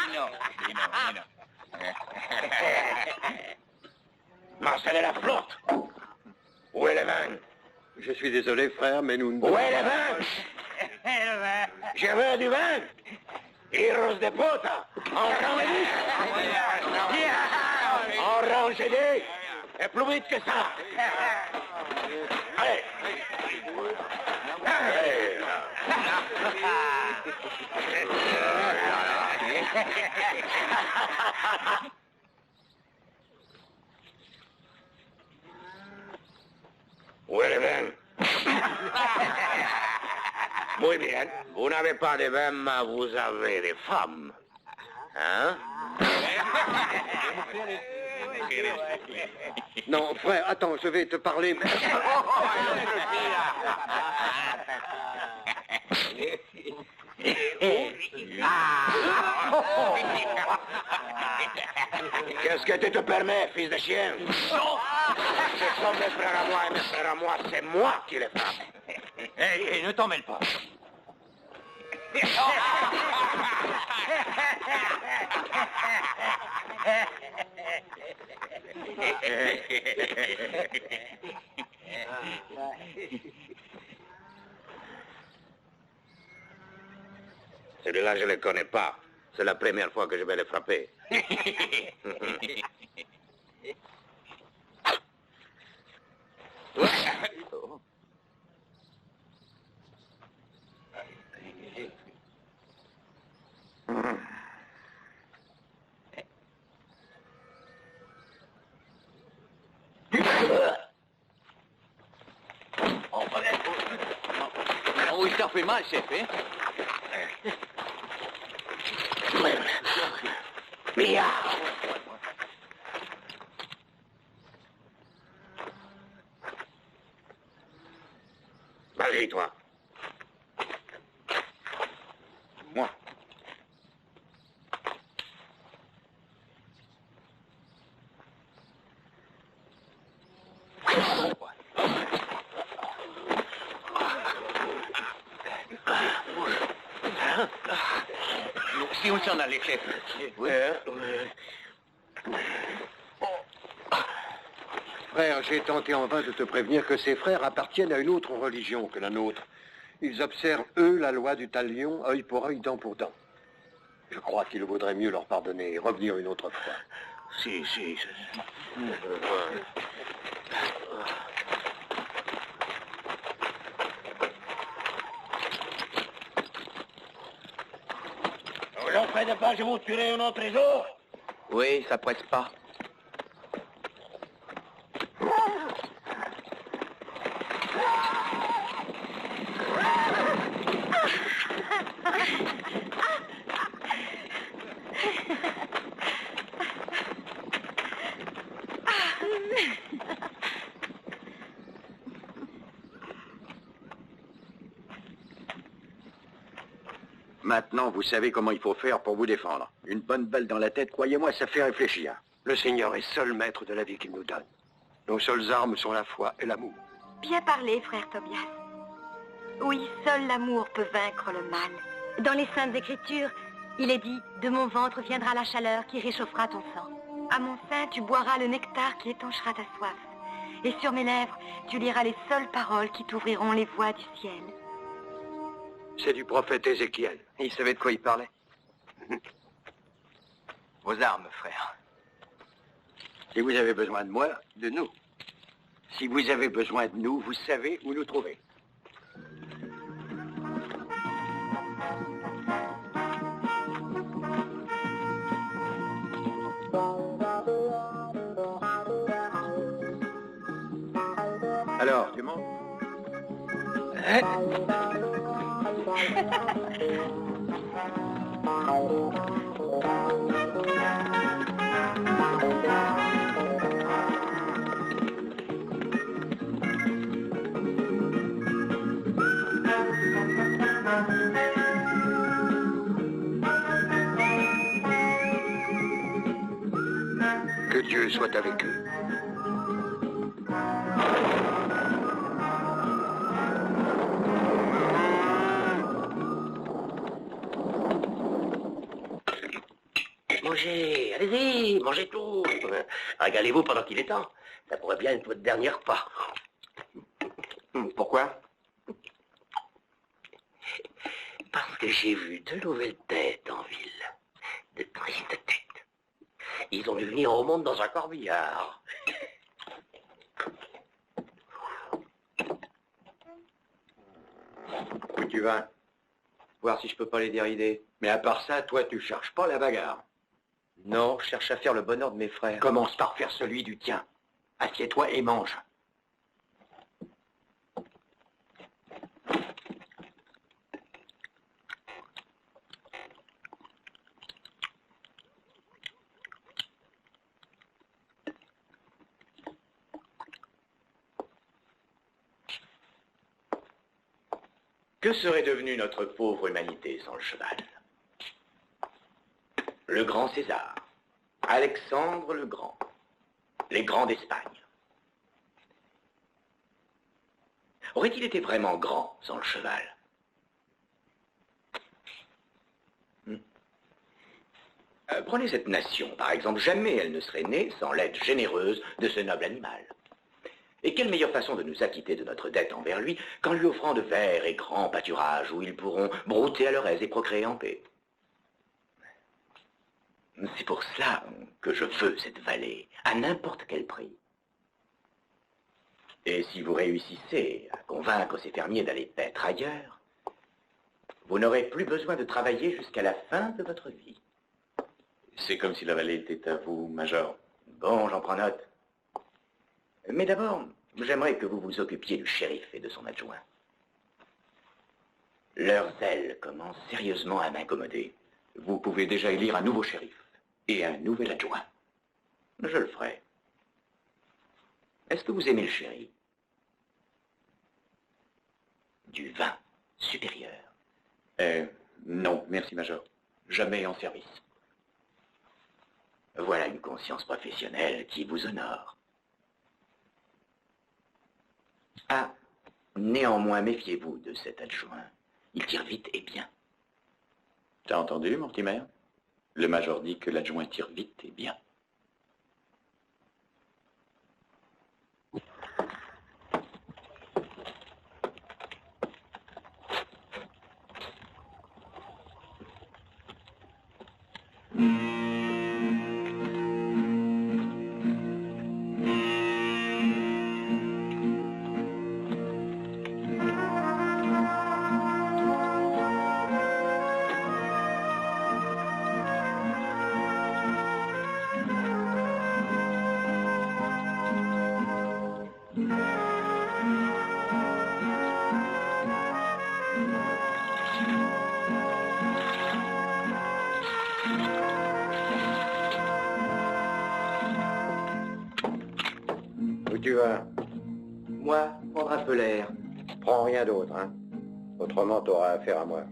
Vino. Marcel de la flotte. Où est le vin? Je suis désolé, frère, mais nous ne... Où est le vin? Je veux du vin. Hijos de puta. Enrangez-les. Et plus vite que ça. Allez. Allez. Où est le vin? Muy bien. Vous n'avez pas de vin, mais vous avez des femmes. Hein? Non, frère, attends, je vais te parler. Qu'est-ce que tu te permets, fils de chien? Ce sont mes frères à moi et mes frères à moi, c'est moi qui les frappe. Hey, ne t'en mêle pas. Celui-là, je ne le connais pas. C'est la première fois que je vais le frapper. Oh, il t'a fait mal, chef, hein? Mia! Vas-y, toi. Moi. Si on s'en allait, chef. Frère, j'ai tenté en vain de te prévenir que ces frères appartiennent à une autre religion que la nôtre. Ils observent, eux, la loi du talion, œil pour œil, dent pour dent. Je crois qu'il vaudrait mieux leur pardonner et revenir une autre fois. Si. Vous en faites pas, je vous tuerai un autre jour. Oui, ça presse pas. Maintenant, vous savez comment il faut faire pour vous défendre. Une bonne balle dans la tête, croyez-moi, ça fait réfléchir. Le Seigneur est seul maître de la vie qu'il nous donne. Nos seules armes sont la foi et l'amour. Bien parlé, frère Tobias. Oui, seul l'amour peut vaincre le mal. Dans les Saintes Écritures, il est dit « De mon ventre viendra la chaleur qui réchauffera ton sang. À mon sein, tu boiras le nectar qui étanchera ta soif. Et sur mes lèvres, tu liras les seules paroles qui t'ouvriront les voies du ciel. » C'est du prophète Ézéchiel. Il savait de quoi il parlait. Vos armes, frère. Si vous avez besoin de moi, de nous. Si vous avez besoin de nous, vous savez où nous trouver. Alors, tu montes? Que Dieu soit avec eux. Mangez, allez-y, mangez tout. Régalez-vous pendant qu'il est temps. Ça pourrait bien être votre dernier repas. Pourquoi? Parce que j'ai vu deux nouvelles têtes en ville. De tristes têtes. Ils ont dû venir au monde dans un corbillard. Où tu vas? Voir si je peux pas les dérider. Mais à part ça, toi, tu cherches pas la bagarre. Non, je cherche à faire le bonheur de mes frères. Commence par faire celui du tien. Assieds-toi et mange. Que serait devenue notre pauvre humanité sans le cheval? Le grand César, Alexandre le Grand, les grands d'Espagne. Aurait-il été vraiment grand sans le cheval? Prenez cette nation, par exemple, jamais elle ne serait née sans l'aide généreuse de ce noble animal. Et quelle meilleure façon de nous acquitter de notre dette envers lui qu'en lui offrant de verts et grands pâturages où ils pourront brouter à leur aise et procréer en paix. C'est pour cela que je veux cette vallée, à n'importe quel prix. Et si vous réussissez à convaincre ces fermiers d'aller paître ailleurs, vous n'aurez plus besoin de travailler jusqu'à la fin de votre vie. C'est comme si la vallée était à vous, Major. Bon, j'en prends note. Mais d'abord, j'aimerais que vous vous occupiez du shérif et de son adjoint. Leur zèle commence sérieusement à m'incomoder. Vous pouvez déjà élire un nouveau shérif et un nouvel adjoint. Je le ferai. Est-ce que vous aimez le sherry? Du vin supérieur. Non, merci, Major. Jamais en service. Voilà une conscience professionnelle qui vous honore. Ah, néanmoins, méfiez-vous de cet adjoint. Il tire vite et bien. T'as entendu, Mortimer? Le Major dit que l'adjoint tire vite et bien. tu vas? Moi, prendre un peu l'air. Prends rien d'autre, hein. Autrement, t'auras affaire à moi.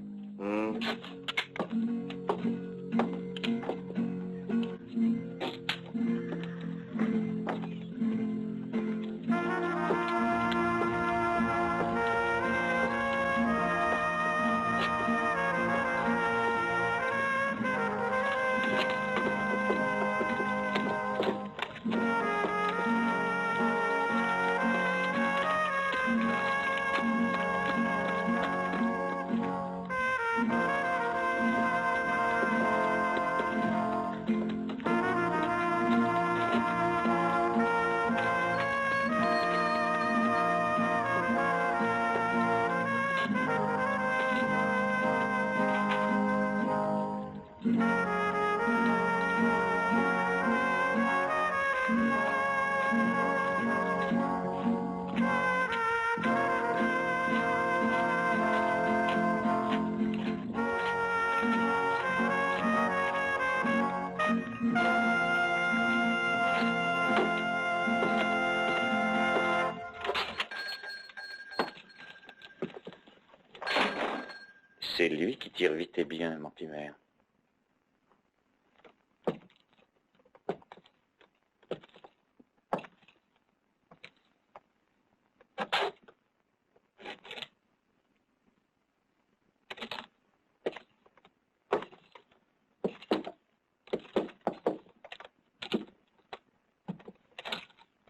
C'est lui qui tire vite et bien, Mortimer.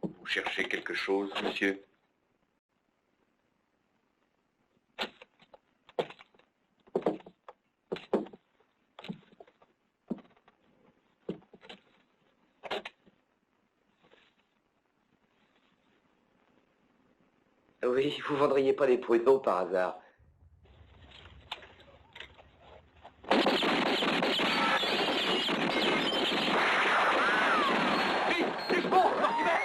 Vous cherchez quelque chose, monsieur? Oui, vous vendriez pas des pruneaux par hasard? Vite, c'est bon, Mortimer!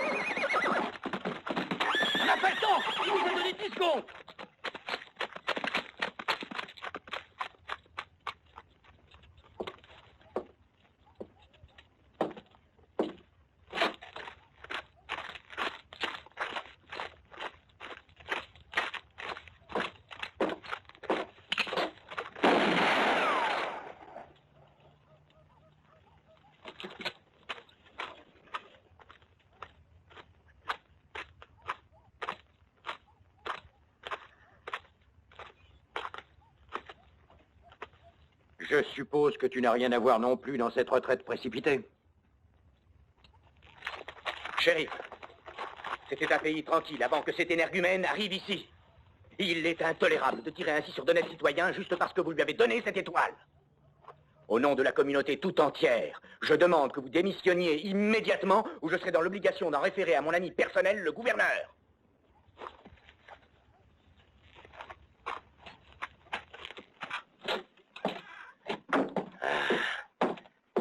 On n'a pas le temps! Il nous a donné 10 secondes! Je suppose que tu n'as rien à voir non plus dans cette retraite précipitée. Shérif, c'était un pays tranquille avant que cet énergumène arrive ici. Il est intolérable de tirer ainsi sur d'honnêtes citoyens juste parce que vous lui avez donné cette étoile. Au nom de la communauté tout entière, je demande que vous démissionniez immédiatement ou je serai dans l'obligation d'en référer à mon ami personnel, le gouverneur.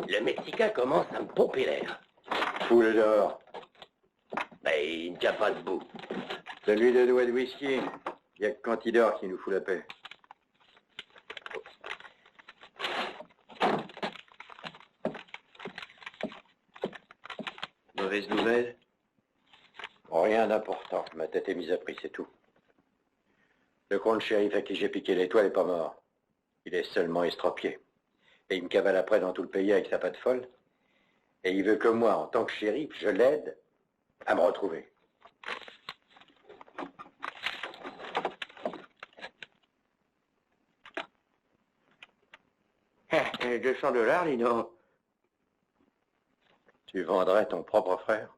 Le Mexicain commence à me pomper l'air. Fous-le dehors. Ben, il ne tient pas debout. Celui de doigt de whisky. Il n'y a que quand il dort qui nous fout la paix. Mauvaise nouvelle? Rien d'important. Ma tête est mise à prix, c'est tout. Le comte shérif à qui j'ai piqué l'étoile n'est pas mort. Il est seulement estropié. Et il me cavale après dans tout le pays avec sa patte folle. Et il veut que moi, en tant que shérif, je l'aide à me retrouver. $200, Lino. Tu vendrais ton propre frère?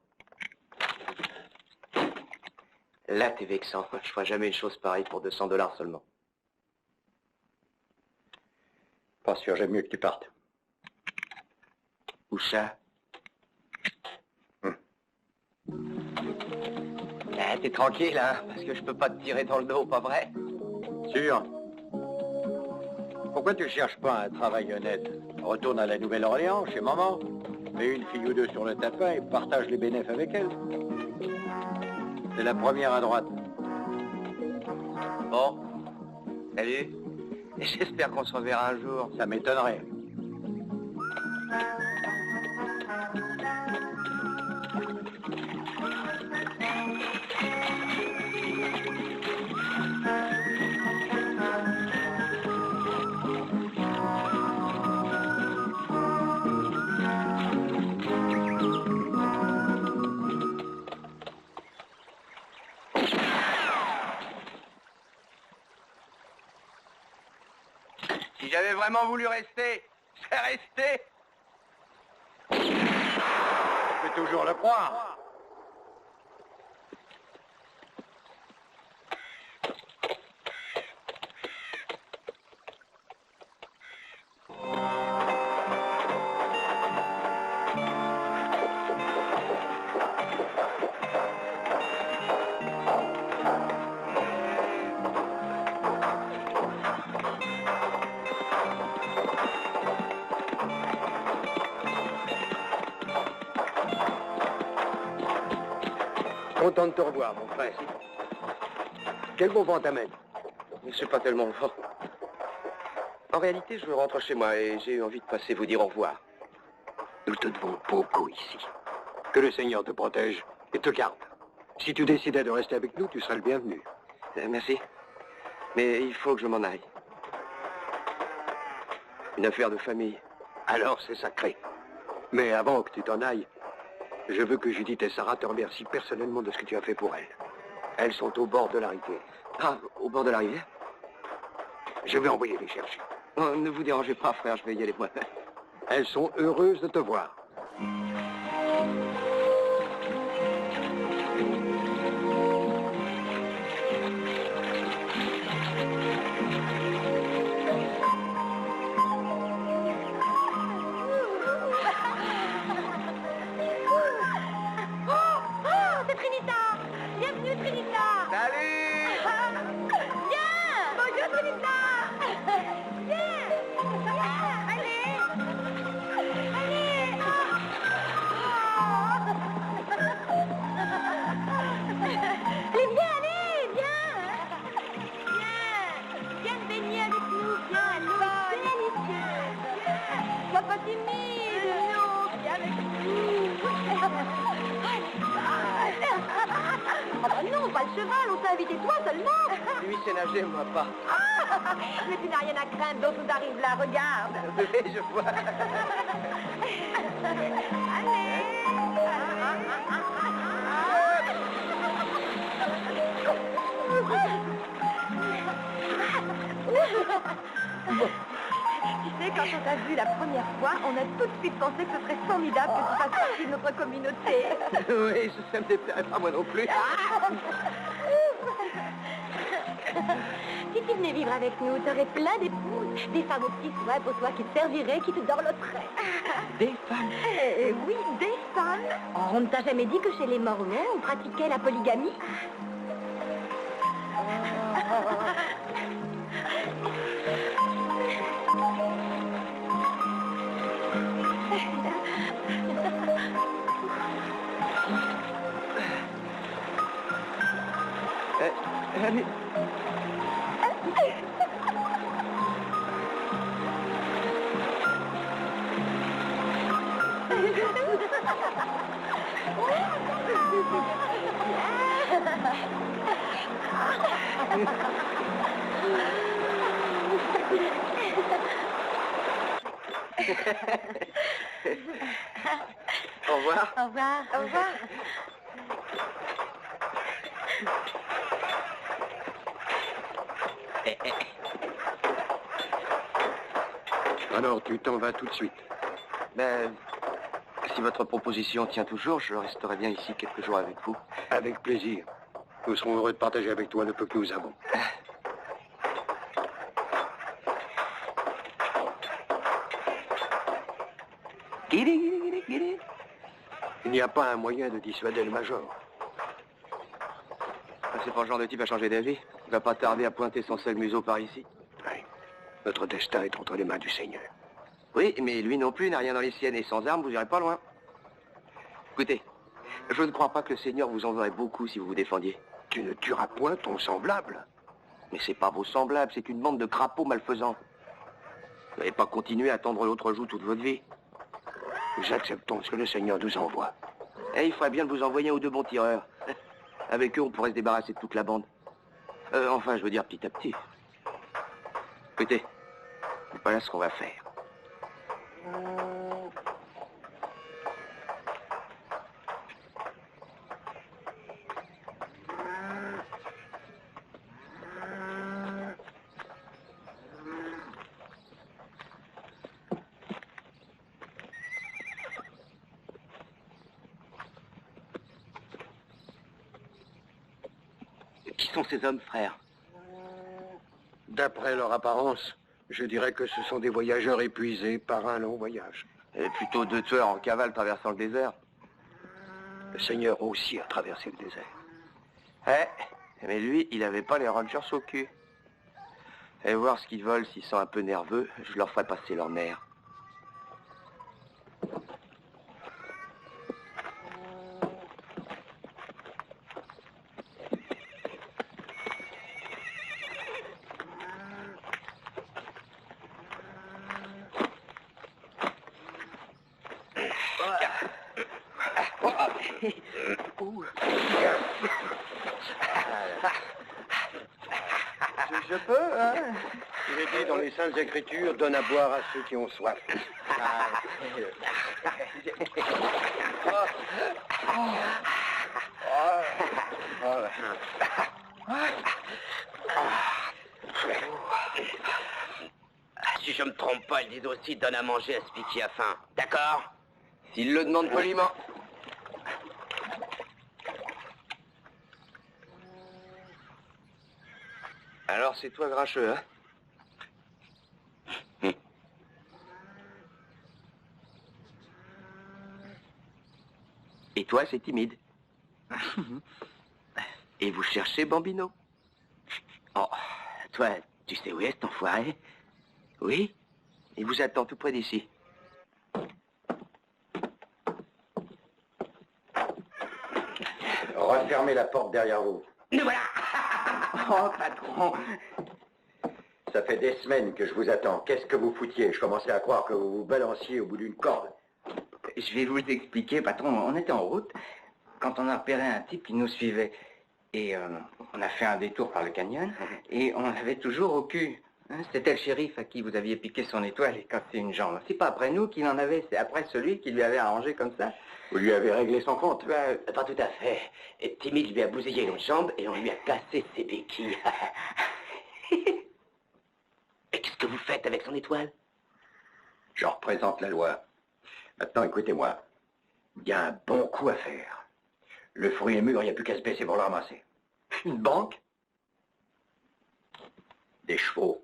Là, t'es vexant. Je ferai jamais une chose pareille pour $200 seulement. Pas sûr, j'aime mieux que tu partes. Où ça? Ah, t'es tranquille, hein? Parce que je peux pas te tirer dans le dos, pas vrai? Sûr. Pourquoi tu cherches pas un travail honnête? Retourne à la Nouvelle-Orléans, chez maman. Mets une fille ou deux sur le tapin et partage les bénéfices avec elle. C'est la première à droite. Bon. Salut. J'espère qu'on se reverra un jour. Ça m'étonnerait. j'avais vraiment voulu rester, c'est resté. Je peux toujours le croire. Content de te revoir, mon frère. Quel bon vent t'amène? Mais c'est pas tellement fort. En réalité, je rentre chez moi et j'ai eu envie de passer vous dire au revoir. Nous te devons beaucoup ici. Que le Seigneur te protège et te garde. Si tu décidais de rester avec nous, tu serais le bienvenu. Merci. Mais il faut que je m'en aille. Une affaire de famille. Alors c'est sacré. Mais avant que tu t'en ailles, je veux que Judith et Sarah te remercient personnellement de ce que tu as fait pour elles. Elles sont au bord de la rivière. Ah, au bord de la rivière? Je vais envoyer les chercher. Non, ne vous dérangez pas, frère, je vais y aller moi-même. Elles sont heureuses de te voir. Lui, c'est nager, moi pas. Mais tu n'as rien à craindre, d'autres nous arrivent là, regarde. Oui, je vois. Tu sais, quand on t'a vu la première fois, on a tout de suite pensé que ce serait formidable que tu fasses partie de notre communauté. Oui, ça me déplairait pas moi non plus. Si tu venais vivre avec nous, tu aurais plein d'épouses, des femmes aux petits soins pour toi qui te serviraient, qui te dorloteraient. Des femmes? Oui, des femmes. Oh, on ne t'a jamais dit que chez les Mormons, on pratiquait la polygamie? Allez. Au revoir. Au revoir. Au revoir. Alors, tu t'en vas tout de suite. Ben, si votre proposition tient toujours, je resterai bien ici quelques jours avec vous. Avec plaisir. Nous serons heureux de partager avec toi le peu que nous avons. Il n'y a pas un moyen de dissuader le major. C'est pas le genre de type à changer d'avis. Il va pas tarder à pointer son seul museau par ici. Oui. Notre destin est entre les mains du Seigneur. Oui, mais lui non plus n'a rien dans les siennes et sans armes, vous irez pas loin. Écoutez, je ne crois pas que le Seigneur vous en voudrait beaucoup si vous vous défendiez. Tu ne tueras point ton semblable. Mais c'est pas vos semblables, c'est une bande de crapauds malfaisants. Vous n'allez pas continuer à tendre l'autre joue toute votre vie. Nous acceptons ce que le Seigneur nous envoie. Et il faudrait bien de vous envoyer un ou deux bons tireurs. Avec eux, on pourrait se débarrasser de toute la bande. Enfin, je veux dire petit à petit. Écoutez, voilà ce qu'on va faire. Qui sont ces hommes, frère? D'après leur apparence, je dirais que ce sont des voyageurs épuisés par un long voyage. Et plutôt 2 tueurs en cavale traversant le désert. Le Seigneur aussi a traversé le désert. Mais lui, il avait pas les Rangers au cul. Allez voir ce qu'ils veulent, s'ils sont un peu nerveux, je leur ferai passer leur nerfs. Je peux, hein? Il est dit dans les Saintes Écritures, donne à boire à ceux qui ont soif. Si je me trompe pas, ils disent aussi donne à manger à celui qui a faim. D'accord? S'il le demande poliment. Alors c'est toi Grincheux, hein? Et toi, c'est timide. Et vous cherchez Bambino? Oh, toi, tu sais où est cet enfoiré? Oui? Il vous attend tout près d'ici. Refermez la porte derrière vous. Nous voilà! Oh, patron! Ça fait des semaines que je vous attends. Qu'est-ce que vous foutiez? Je commençais à croire que vous vous balanciez au bout d'une corde. Je vais vous expliquer, patron. On était en route quand on a repéré un type qui nous suivait. Et on a fait un détour par le canyon et on l'avait toujours au cul. Hein, c'était le shérif à qui vous aviez piqué son étoile et cassé une jambe. C'est pas après nous qu'il en avait, c'est après celui qui lui avait arrangé comme ça. Vous lui avez réglé son compte? Pas tout à fait. Et Timide lui a bousillé une jambe et on lui a cassé ses béquilles. Et qu'est-ce que vous faites avec son étoile? Je représente la loi. Maintenant, écoutez-moi. Il y a un bon coup à faire. Le fruit est mûr, il n'y a plus qu'à se baisser pour le ramasser. Une banque? Des chevaux.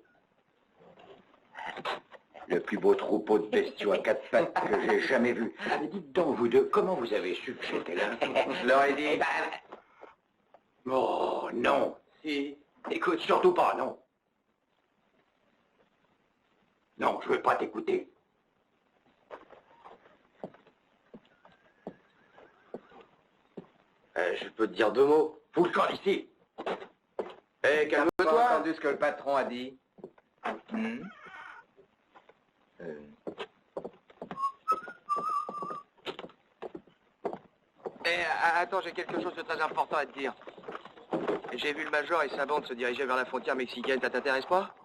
Le plus beau troupeau de bestiaux à 4 pattes que j'ai jamais vu. Mais dites donc, vous deux, comment vous avez su que j'étais là? Je leur ai dit. Oh, non. Si. Écoute, surtout pas, non. Non, je veux pas t'écouter. Je peux te dire 2 mots. Fous le camp ici. Hé, calme-toi. T'as pas entendu ce que le patron a dit? Attends, j'ai quelque chose de très important à te dire. J'ai vu le major et sa bande se diriger vers la frontière mexicaine. Ça t'intéresse pas?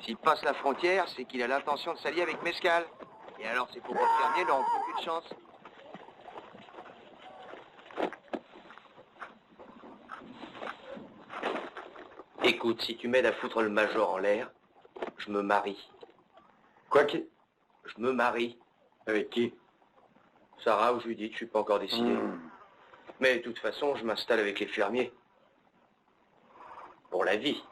S'il passe la frontière, c'est qu'il a l'intention de s'allier avec Mescal. Et alors, ces pauvres fermiers n'auront plus aucune chance. Écoute, si tu m'aides à foutre le major en l'air, je me marie. Quoi qu'il... Je me marie. Avec qui? Sarah ou Judith, je suis pas encore décidé. Mais de toute façon, je m'installe avec les fermiers. Pour la vie.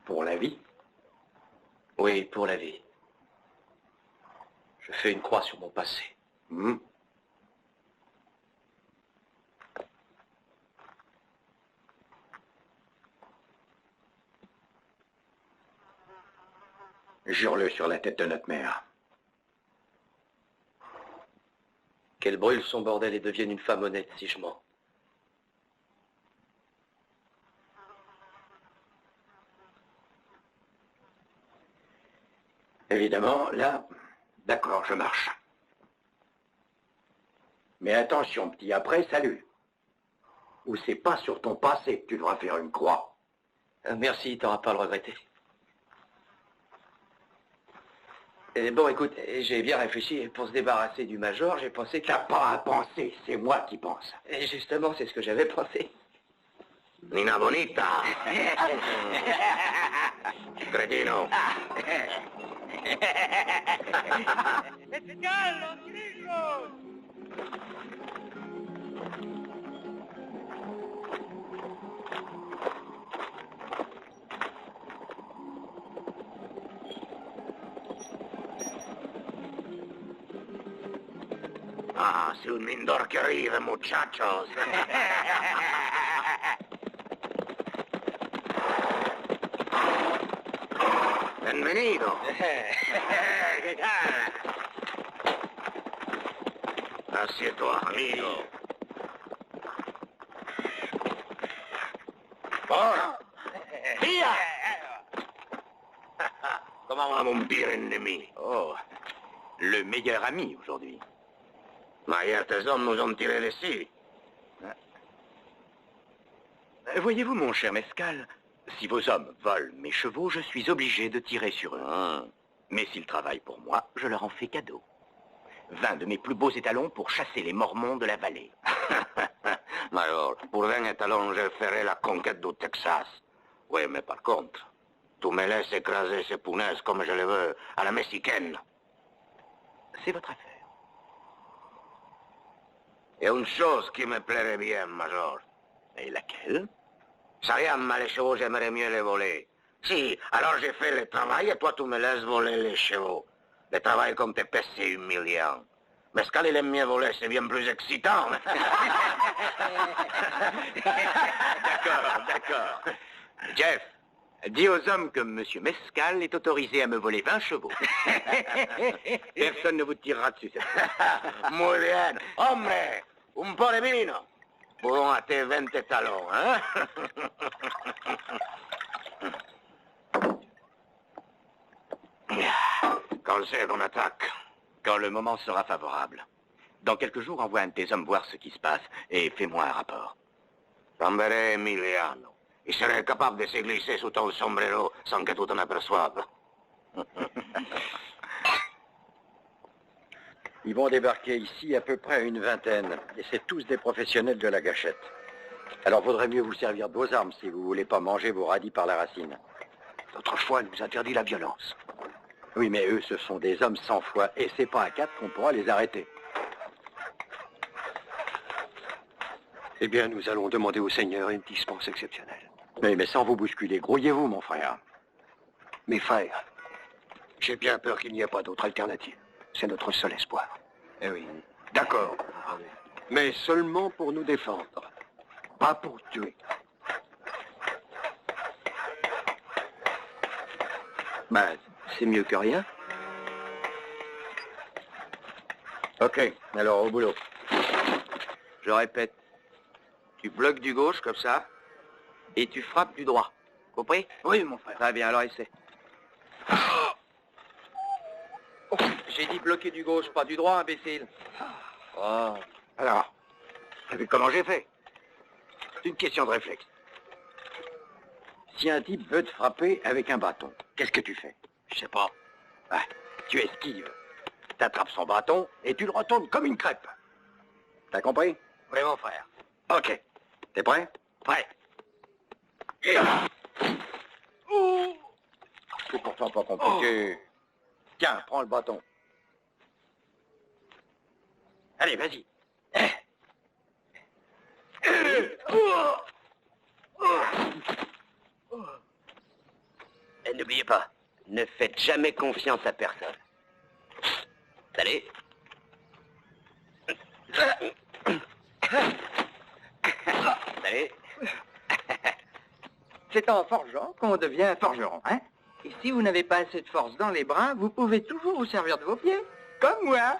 Pour la vie? Oui, pour la vie. Je fais une croix sur mon passé. Jure-le sur la tête de notre mère. Qu'elle brûle son bordel et devienne une femme honnête si je mens. Évidemment, là, d'accord, je marche. Mais attention, petit, après, salut. Ou c'est pas sur ton passé que tu devras faire une croix. Merci, t'auras pas à le regretter. Bon, écoute, j'ai bien réfléchi et pour se débarrasser du major, j'ai pensé que... T'as pas à penser, c'est moi qui pense. Et justement, c'est ce que j'avais pensé. Nina Bonita. Cretino. Ah, c'est un Mindor que arrive, muchachos. Bienvenido. ¿Qué tal? Assieds-toi, amigo. Bon. Via! Comment va mon pire ennemi? Oh, le meilleur ami aujourd'hui. Mais hier, tes hommes nous ont tiré dessus. Voyez-vous, mon cher Mescal, si vos hommes volent mes chevaux, je suis obligé de tirer sur eux. Mais s'ils travaillent pour moi, je leur en fais cadeau. 20 de mes plus beaux étalons pour chasser les mormons de la vallée. Major, pour 20 étalons, je ferai la conquête du Texas. Oui, mais par contre, tu me laisses écraser ces punaises comme je le veux, à la mexicaine. C'est votre affaire. Il y a une chose qui me plairait bien, Major. Et laquelle? Sayama, les chevaux, j'aimerais mieux les voler. Si, alors j'ai fait le travail et toi tu me laisses voler les chevaux. Le travail comme tes pèses, c'est humiliant. Mescal, il aime mieux voler, c'est bien plus excitant. D'accord. Jeff, dis aux hommes que Monsieur Mescal est autorisé à me voler 20 chevaux. Personne ne vous tirera dessus. Muy bien. Hombre, un po de vino. Pour à tes 20 étalons, hein? Quand c'est qu'on attaque? Quand le moment sera favorable. Dans quelques jours, envoie un de tes hommes voir ce qui se passe et fais-moi un rapport. T'enverrai Emiliano. Il serait capable de se glisser sous ton sombrero sans que tu t'en aperçoives. Ils vont débarquer ici à peu près une vingtaine. Et c'est tous des professionnels de la gâchette. Alors vaudrait mieux vous servir de vos armes si vous voulez pas manger vos radis par la racine. Notre foi nous interdit la violence. Oui, mais eux, ce sont des hommes sans foi. Et c'est pas à 4 qu'on pourra les arrêter. Eh bien, nous allons demander au Seigneur une dispense exceptionnelle. Oui, mais sans vous bousculer. Grouillez-vous, mon frère. Mes frères, j'ai bien peur qu'il n'y ait pas d'autre alternative. C'est notre seul espoir. Eh oui. D'accord. Mais seulement pour nous défendre. Pas pour tuer. Bah, c'est mieux que rien. Ok, alors au boulot. Je répète. Tu bloques du gauche, comme ça, et tu frappes du droit. Compris? Oui, mon frère. Très bien, alors essaie. Oh, j'ai dit bloquer du gauche, pas du droit, imbécile. Oh. Alors, t'as vu comment j'ai fait? C'est une question de réflexe. Si un type veut te frapper avec un bâton, qu'est-ce que tu fais? Je sais pas. Ah, tu esquives. T'attrapes son bâton et tu le retournes comme une crêpe. T'as compris? Oui, mon frère. Ok. T'es prêt? Prêt. C'est pourtant pas compliqué. Tiens, prends le bâton. Allez, vas-y. Et n'oubliez pas, ne faites jamais confiance à personne. Allez. Allez. C'est en forgeant qu'on devient forgeron, hein? Et si vous n'avez pas assez de force dans les bras, vous pouvez toujours vous servir de vos pieds, comme moi.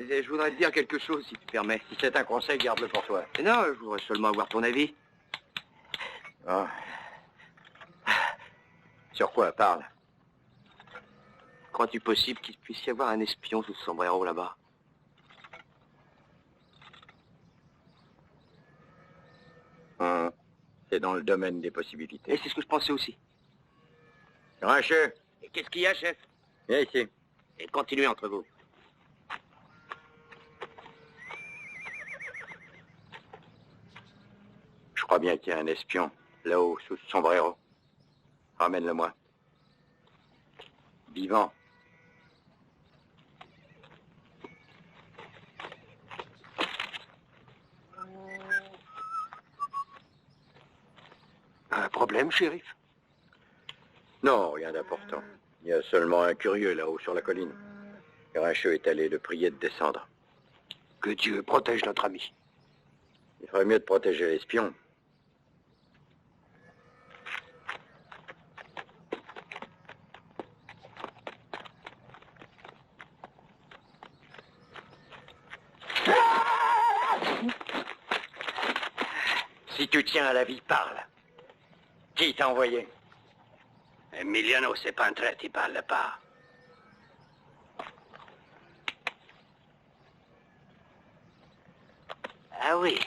Je voudrais te dire quelque chose, si tu permets. Si c'est un conseil, garde-le pour toi. Non, je voudrais seulement avoir ton avis. Ah. Sur quoi? Parle. Crois-tu possible qu'il puisse y avoir un espion sous ce sombrero là-bas? C'est dans le domaine des possibilités. Et c'est ce que je pensais aussi. Grincheux, Qu'est-ce qu'il y a, chef? viens ici. Et continuez entre vous. Je crois bien qu'il y a un espion, là-haut, sous ce sombrero. Ramène-le-moi. Vivant. Un problème, shérif? Non, rien d'important. Il y a seulement un curieux là-haut sur la colline. Grincheux est allé le prier de descendre. Que Dieu protège notre ami. Il ferait mieux de protéger l'espion. Si tu tiens à la vie, parle. Qui t'a envoyé? Emiliano, c'est pas un traître, il parle pas. Ah oui.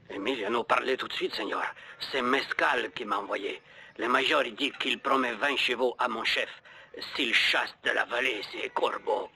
Emiliano, parlez tout de suite, Seigneur. C'est Mescal qui m'a envoyé. Le major, il dit qu'il promet 20 chevaux à mon chef s'il chasse de la vallée ces corbeaux.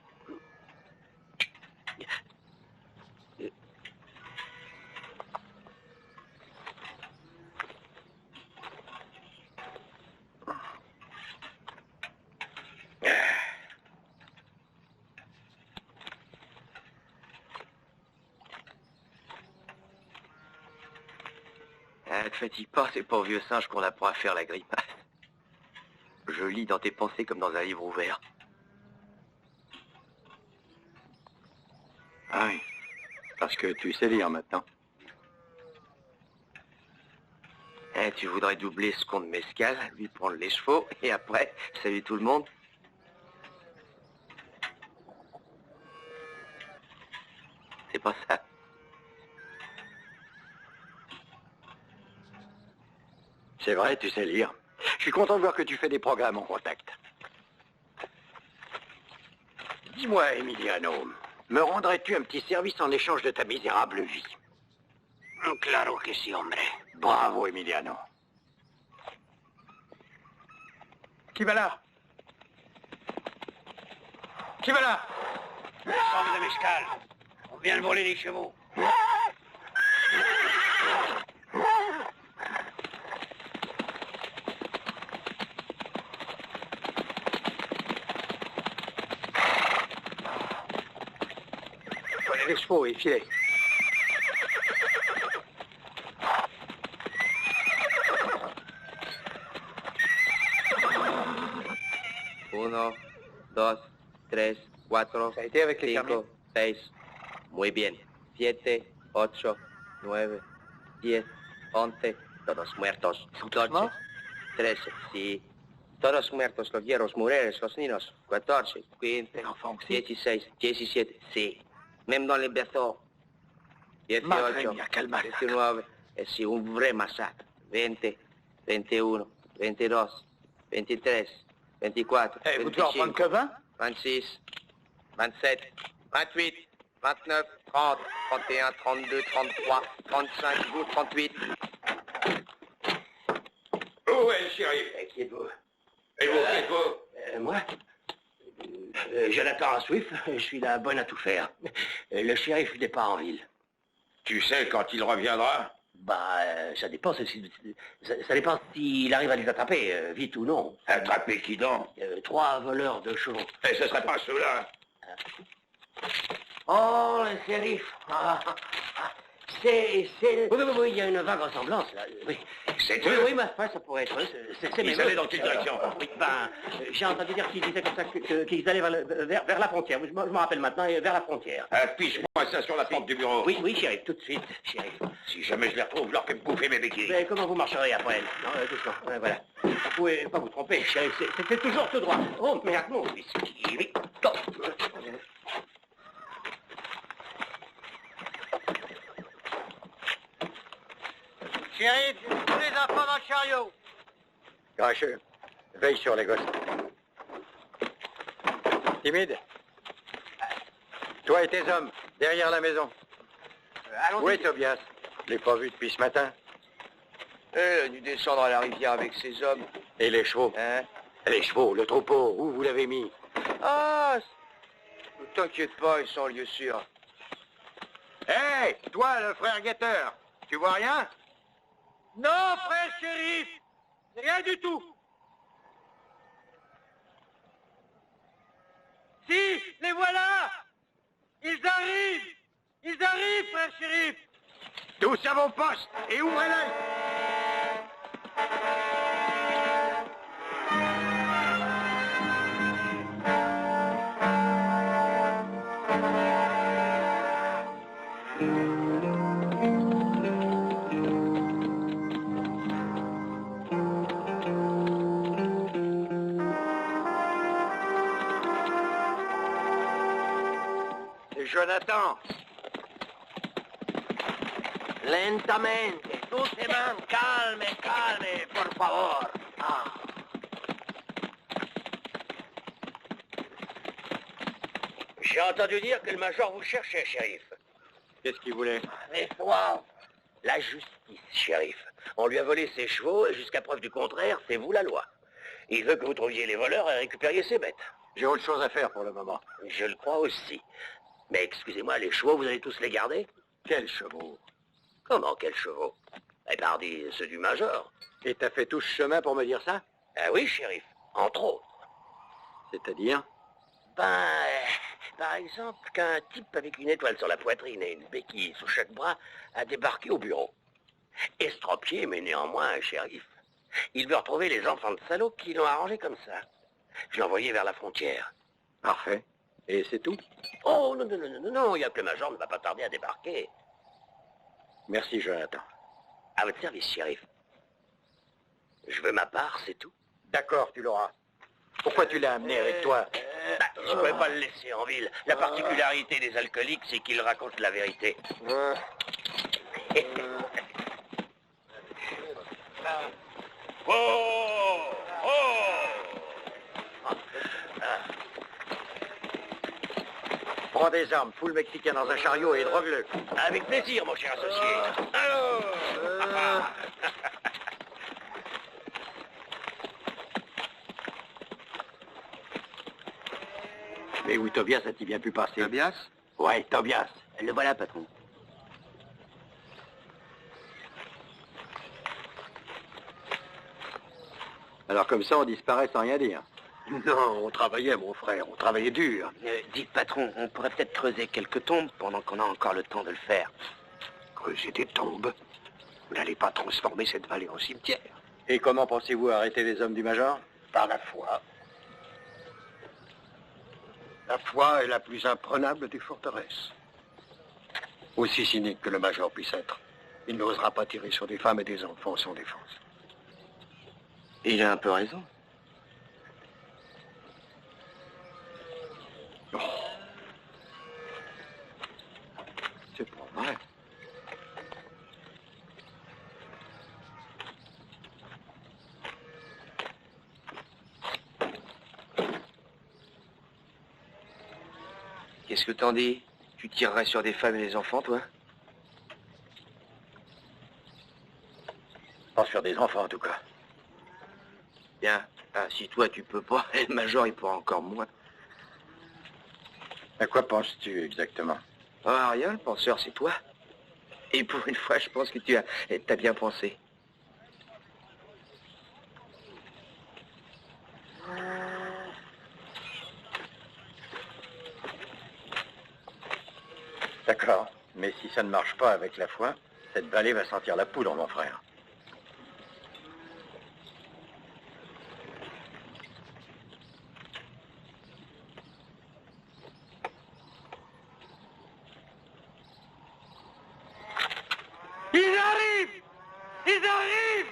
Ne te fatigue pas, c'est pas au vieux singe qu'on apprend à faire la grimace. Je lis dans tes pensées comme dans un livre ouvert. Ah oui, parce que tu sais lire maintenant. Tu voudrais doubler ce compte Mescal, lui prendre les chevaux, et après, salut tout le monde? C'est pas ça. C'est vrai, tu sais lire. Je suis content de voir que tu fais des programmes en contact. Dis-moi, Emiliano, me rendrais-tu un petit service en échange de ta misérable vie? Claro que si, hombre. Bravo, Emiliano. Qui va là? Qui va là? Ensemble de Mescal. On vient de voler les chevaux. Prenez les chevaux et filez. Uno, dos, tres, cuatro, Ça a été avec les cinco, seis. Muy bien. 7, 8, 9, 10, 11. Todos muertos. Ils sont tous morts? 13, sí. Todos muertos, los hierros, mujeres, los niños. 14, 15, Les enfants aussi? 16, 17, sí. Même dans les berceaux. 18, Madre mia, quel massacre. 19, sí, un vrai massacre. 20, 21, 22, 23, 24, Vous devez en prendre que 20? 26, 27, 28, 29, 30, 31, 32, 33, 35, vous, 38. Où est le shérif? Qui êtes-vous? Et vous, qui êtes-vous? Moi Jonathan Swift, je suis la bonne à tout faire. Le shérif n'est pas en ville. Tu sais quand il reviendra? Ça dépend. Ça dépend s'il arrive à les attraper, vite ou non. Attraper qui donc? 3 voleurs de chevaux. Et ce serait pas ceux-là? Oh, le shérif. C'est... Oui, il y a une vague ressemblance, là. Oui, C'est oui, eux? oui, ma foi, ça pourrait être eux. C'est Ils allaient dans quelle direction? Oui, j'ai entendu dire qu'ils disaient comme ça qu'ils allaient vers la frontière. Je me rappelle maintenant, vers la frontière. Affiche-moi ça sur la porte du bureau. Oui, shérif, tout de suite, shérif. Si jamais je les retrouve, je leur fais bouffer mes béquilles. Mais comment vous marcherez après elle? Non, doucement, voilà. Vous pouvez pas vous tromper, shérif, c'est toujours tout droit. Oh, merde, mon whisky. Shérif, tous les enfants dans le chariot. Grincheux, veille sur les gosses. Timide, toi et tes hommes, derrière la maison. Où est Tobias? Je l'ai pas vu depuis ce matin. Il a dû descendre à la rivière avec ses hommes. Et les chevaux? Hein? Les chevaux, le troupeau, où vous l'avez mis? Ah, ne t'inquiète pas, ils sont en lieu sûr. Hé, toi, le frère guetteur, tu vois rien? Non, frère shérif, rien du tout. Si, les voilà. Ils arrivent, frère shérif. Tous à vos postes et ouvrez l'œil. C'est Jonathan. Lentamente, doucement, calme, calme, por favor. Ah. J'ai entendu dire que le major vous cherchait, shérif. Qu'est-ce qu'il voulait? Mais toi, la justice, shérif. On lui a volé ses chevaux et jusqu'à preuve du contraire, c'est vous la loi. Il veut que vous trouviez les voleurs et récupériez ses bêtes. J'ai autre chose à faire pour le moment. Je le crois aussi. Mais excusez-moi, les chevaux, vous allez tous les garder? Quels chevaux? Comment, quels chevaux? Eh pardi, ceux du major. Et t'as fait tout ce chemin pour me dire ça? Ah oui, shérif, entre autres. C'est-à-dire? Par exemple, qu'un type avec une étoile sur la poitrine et une béquille sous chaque bras a débarqué au bureau. Estropié, mais néanmoins un shérif. Il veut retrouver les enfants de salauds qui l'ont arrangé comme ça. Je l'ai envoyé vers la frontière. Parfait. Et c'est tout? Oh, non, il y a que le major ne va pas tarder à débarquer. Merci, Jonathan. À votre service, shérif. Je veux ma part, c'est tout. D'accord, tu l'auras. Pourquoi tu l'as amené avec toi? Je ne pouvais pas le laisser en ville. La particularité des alcooliques, c'est qu'ils racontent la vérité. Prends des armes, fous le Mexicain dans un chariot et drogue-le. Avec plaisir, mon cher associé. Alors Mais où Tobias a-t-il bien pu passer? Tobias? Ouais, Tobias. Le voilà, patron. Alors comme ça, on disparaît sans rien dire. Non, on travaillait, mon frère, on travaillait dur. Dites, patron, on pourrait peut-être creuser quelques tombes pendant qu'on a encore le temps de le faire. Creuser des tombes? Vous n'allez pas transformer cette vallée en cimetière. Et comment pensez-vous arrêter les hommes du Major? Par la foi. La foi est la plus imprenable des forteresses. Aussi cynique que le Major puisse être, il n'osera pas tirer sur des femmes et des enfants sans défense. Il a un peu raison. Oh. C'est pas vrai. Qu'est-ce que t'en dis? Tu tirerais sur des femmes et des enfants, toi? Pas sur des enfants, en tout cas. Bien. Ah, si toi, tu peux pas, et le Major, il pourra encore moins. À quoi penses-tu exactement? Ah, rien, le penseur, c'est toi. Et pour une fois, je pense que t'as bien pensé. D'accord, mais si ça ne marche pas avec la foi, cette vallée va sentir la poudre, mon frère. Ils arrivent! Ils arrivent!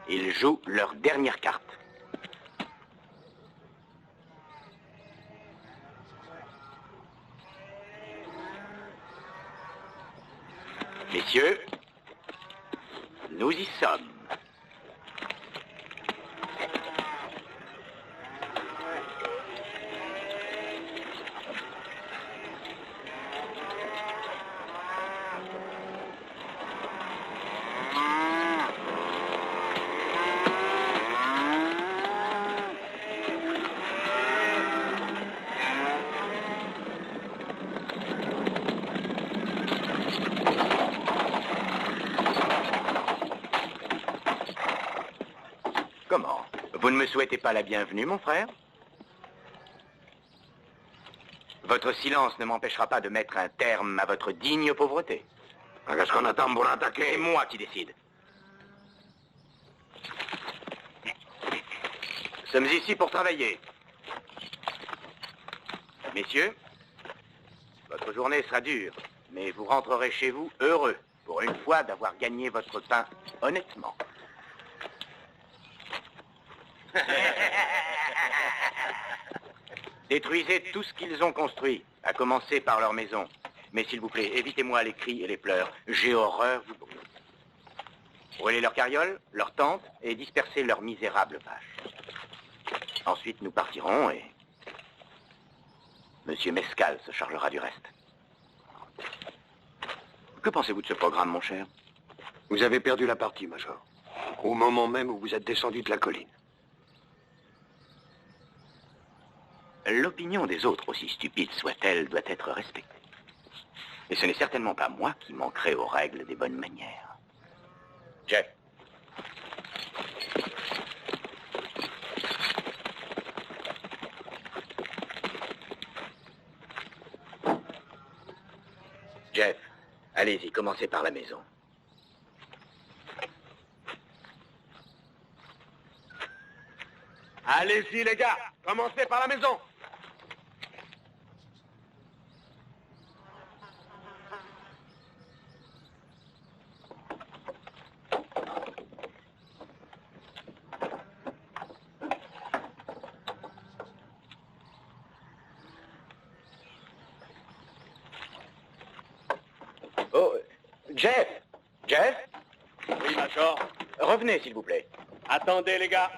Ils jouent leur dernière carte. Messieurs, nous y sommes. Comment? Vous ne me souhaitez pas la bienvenue, mon frère? Votre silence ne m'empêchera pas de mettre un terme à votre digne pauvreté. Qu'est-ce qu'on attend pour attaquer? C'est moi qui décide. Nous sommes ici pour travailler. Messieurs, votre journée sera dure, mais vous rentrerez chez vous heureux, pour une fois, d'avoir gagné votre pain honnêtement. Détruisez tout ce qu'ils ont construit, à commencer par leur maison. Mais s'il vous plaît, évitez-moi les cris et les pleurs. J'ai horreur du bruit. Brûlez leurs carrioles, leurs tentes et dispersez leurs misérables vaches. Ensuite, nous partirons et... Monsieur Mescal se chargera du reste. Que pensez-vous de ce programme, mon cher? Vous avez perdu la partie, Major. Au moment même où vous êtes descendu de la colline. L'opinion des autres, aussi stupide soit-elle, doit être respectée. Et ce n'est certainement pas moi qui manquerai aux règles des bonnes manières. Jeff. Jeff, allez-y, commencez par la maison. Allez-y, les gars, commencez par la maison. Oh, Jeff! Jeff? Oui, Major. Revenez, s'il vous plaît. Attendez, les gars.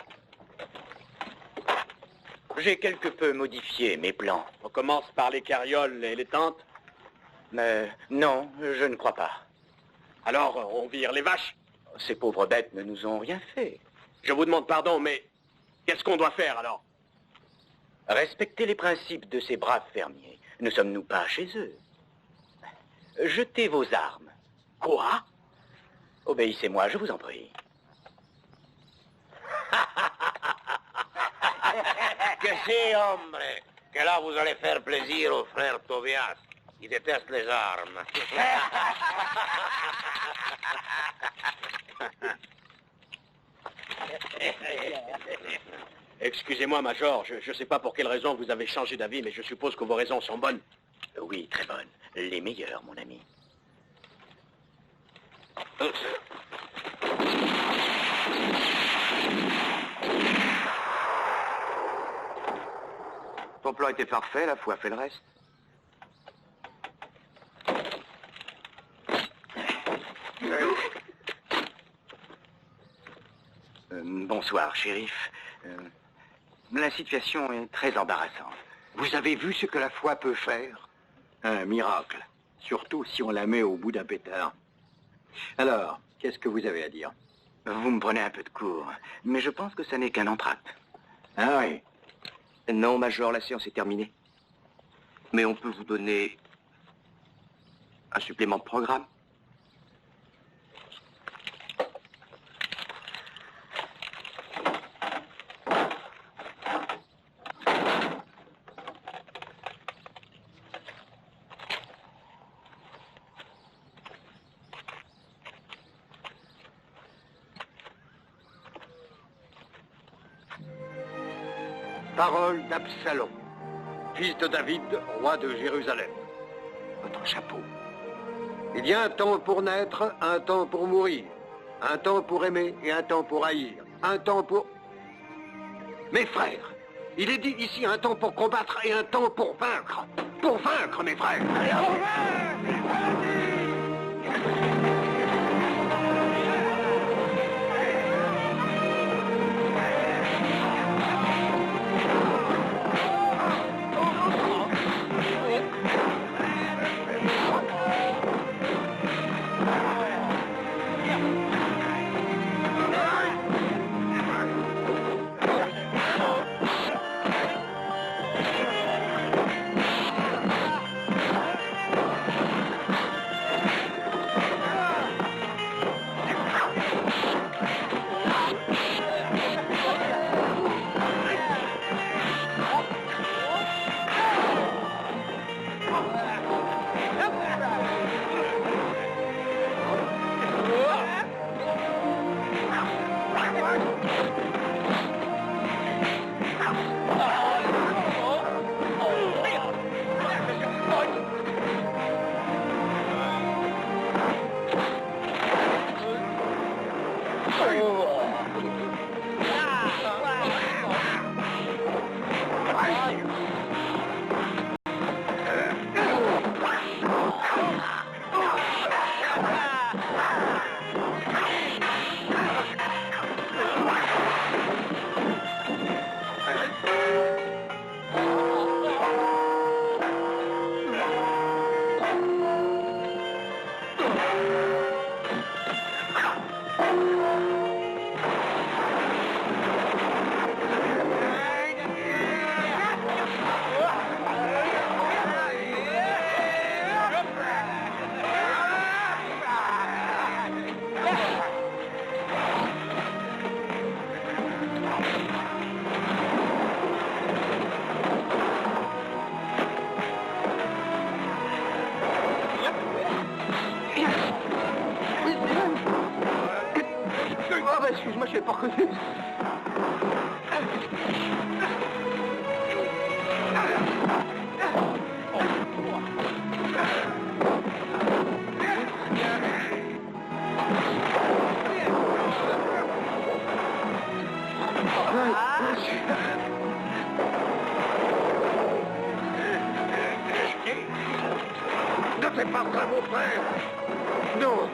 J'ai quelque peu modifié mes plans. On commence par les carrioles et les tentes. Non, je ne crois pas. Alors, on vire les vaches. Ces pauvres bêtes ne nous ont rien fait. Je vous demande pardon, mais qu'est-ce qu'on doit faire, alors? Respectez les principes de ces braves fermiers. Ne sommes-nous pas chez eux? Jetez vos armes. Quoi? Obéissez-moi, je vous en prie. Que si, hombre, que là vous allez faire plaisir au frère Tobias. Il déteste les armes. Excusez-moi, Major, je ne sais pas pour quelle raison vous avez changé d'avis, mais je suppose que vos raisons sont bonnes. Oui, très bonnes. Les meilleures, mon ami. Ton plan était parfait, la foi a fait le reste. Bonsoir, shérif. La situation est très embarrassante. Vous avez vu ce que la foi peut faire? Un miracle. Surtout si on la met au bout d'un pétard. Alors, qu'est-ce que vous avez à dire? Vous me prenez un peu de court, mais je pense que ça n'est qu'un entracte. Ah oui. Non, Major, la séance est terminée. Mais on peut vous donner un supplément de programme. Parole d'Absalom, fils de David, roi de Jérusalem. Votre chapeau. Il y a un temps pour naître, un temps pour mourir. Un temps pour aimer et un temps pour haïr. Un temps pour... Mes frères, il est dit ici un temps pour combattre et un temps pour vaincre. Pour vaincre, mes frères. Excuse-moi, je l'ai pas reconnu. Ne fais pas ça, mon frère. Non.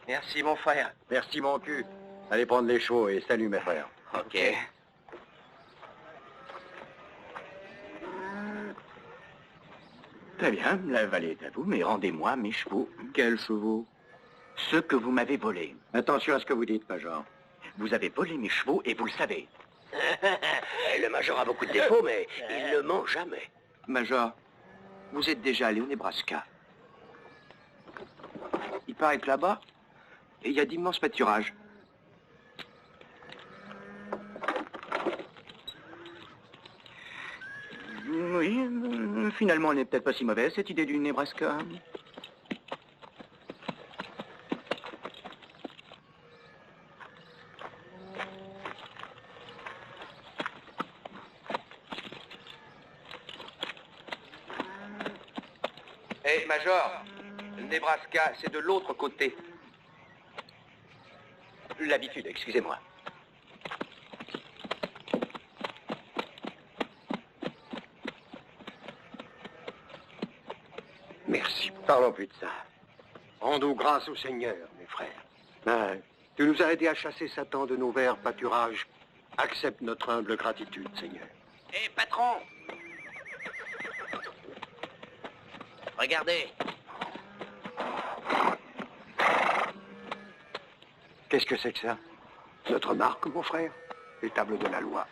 Merci, mon frère. Merci, mon cul. Allez prendre les chevaux et salut, mes frères. Ok. Très bien, la vallée est à vous, mais rendez-moi mes chevaux. Quels chevaux? Ceux que vous m'avez volés. Attention à ce que vous dites, Major. Vous avez volé mes chevaux et vous le savez. Le Major a beaucoup de défauts, mais il ne ment jamais. Major, vous êtes déjà allé au Nebraska. Il paraît que là-bas, il y a d'immenses pâturages. Oui, finalement, elle n'est peut-être pas si mauvaise, cette idée du Nebraska. Hé, Major, le Nebraska, c'est de l'autre côté. L'habitude, excusez-moi. Merci. Parlons plus de ça. Rendons grâce au Seigneur, mes frères. Tu nous as aidés à chasser Satan de nos verts pâturages. Accepte notre humble gratitude, Seigneur. Hé, patron! Regardez. Qu'est-ce que c'est que ça? Notre marque, mon frère. Les tables de la loi.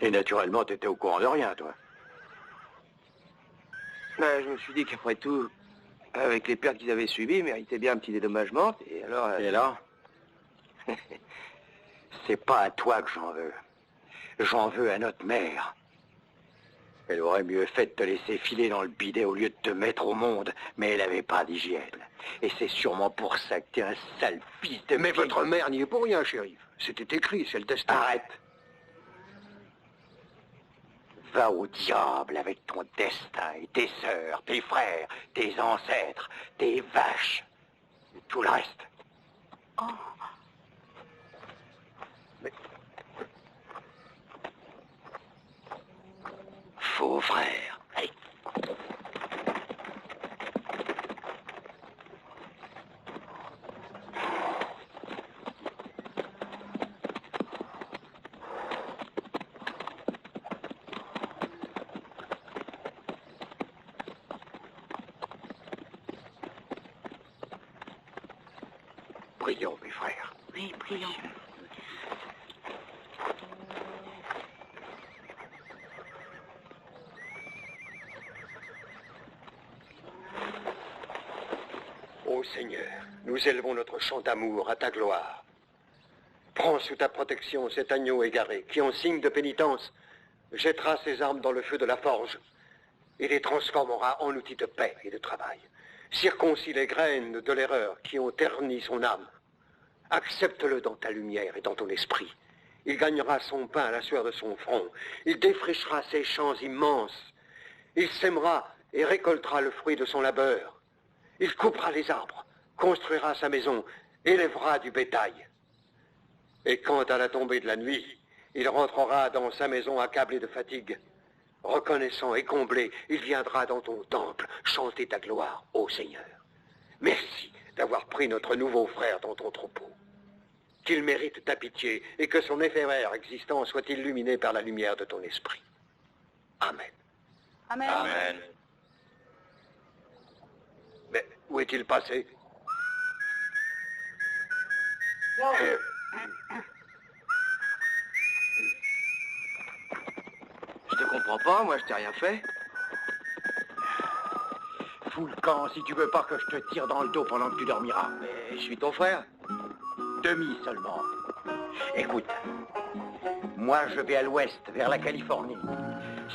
Et naturellement, t'étais au courant de rien, toi. Ben, je me suis dit qu'après tout, avec les pertes qu'ils avaient subies, ils méritaient bien un petit dédommagement. Et alors... Et là? C'est pas à toi que j'en veux. J'en veux à notre mère. Elle aurait mieux fait de te laisser filer dans le bidet au lieu de te mettre au monde, mais elle avait pas d'hygiène. Et c'est sûrement pour ça que t'es un sale fils de... Mais votre mère n'y est pour rien, shérif. C'était écrit, c'est le destin. Arrête. Va au diable avec ton destin et tes sœurs, tes frères, tes ancêtres, tes vaches, et tout le reste. Oh. Faux frère. Allez. Prions, mes frères. Oui, prions. Ô Seigneur, nous élevons notre chant d'amour à ta gloire. Prends sous ta protection cet agneau égaré qui, en signe de pénitence, jettera ses armes dans le feu de la forge et les transformera en outils de paix et de travail. Circoncis les graines de l'erreur qui ont terni son âme. Accepte-le dans ta lumière et dans ton esprit. Il gagnera son pain à la sueur de son front. Il défrichera ses champs immenses. Il sèmera et récoltera le fruit de son labeur. Il coupera les arbres, construira sa maison, élèvera du bétail. Et quant à la tombée de la nuit, il rentrera dans sa maison accablé de fatigue. Reconnaissant et comblé, il viendra dans ton temple chanter ta gloire, ô Seigneur. Merci d'avoir pris notre nouveau frère dans ton troupeau. Qu'il mérite ta pitié et que son éphémère existence soit illuminée par la lumière de ton esprit. Amen. Amen. Amen. Mais où est-il passé? Je te comprends pas, moi je t'ai rien fait. Fous le camp si tu veux pas que je te tire dans le dos pendant que tu dormiras. Mais je suis ton frère. Demi seulement. Écoute, moi je vais à l'ouest, vers la Californie.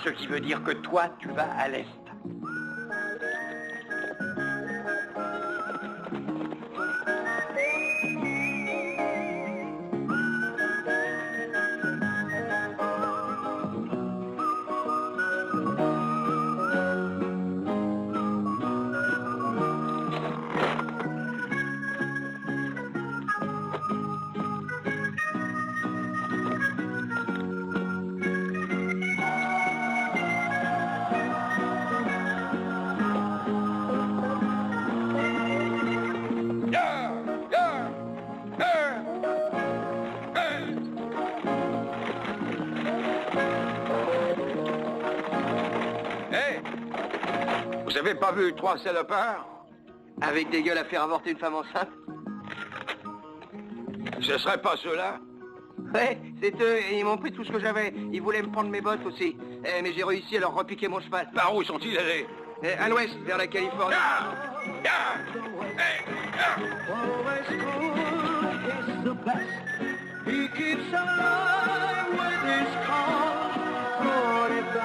Ce qui veut dire que toi, tu vas à l'est. Hé! Vous avez pas vu 3 salopards? Avec des gueules à faire avorter une femme enceinte? Ce serait pas ceux-là? Ouais, c'est eux, et ils m'ont pris tout ce que j'avais. Ils voulaient me prendre mes bottes aussi. Mais j'ai réussi à leur repiquer mon cheval. Par où sont-ils allés? À l'ouest, vers la Californie. He keeps alive with his call 45.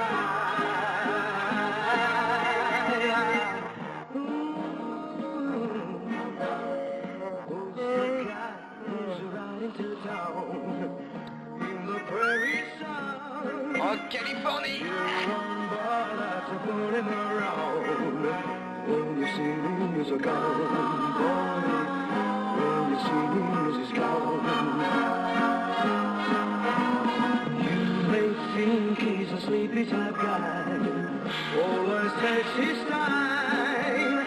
En Californie. When you see him, he's gone, boy. When you see him, he's gone. You may think he's a sleepy type guy, always takes his time.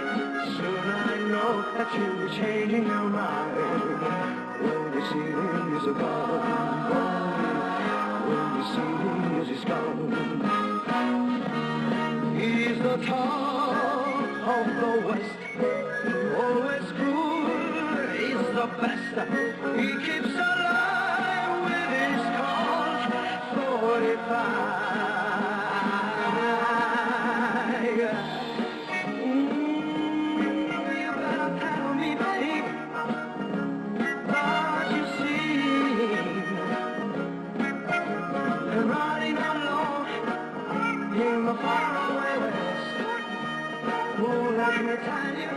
Soon I know that you'll be changing your mind. When you see him, he's gone, boy. When you see him, he's gone. He's the top of the West, always cool, he's the best. He keeps alive with his Colt 45. You better tell me, babe, what you see. Riding alone in the faraway West. Oh, let me tell you.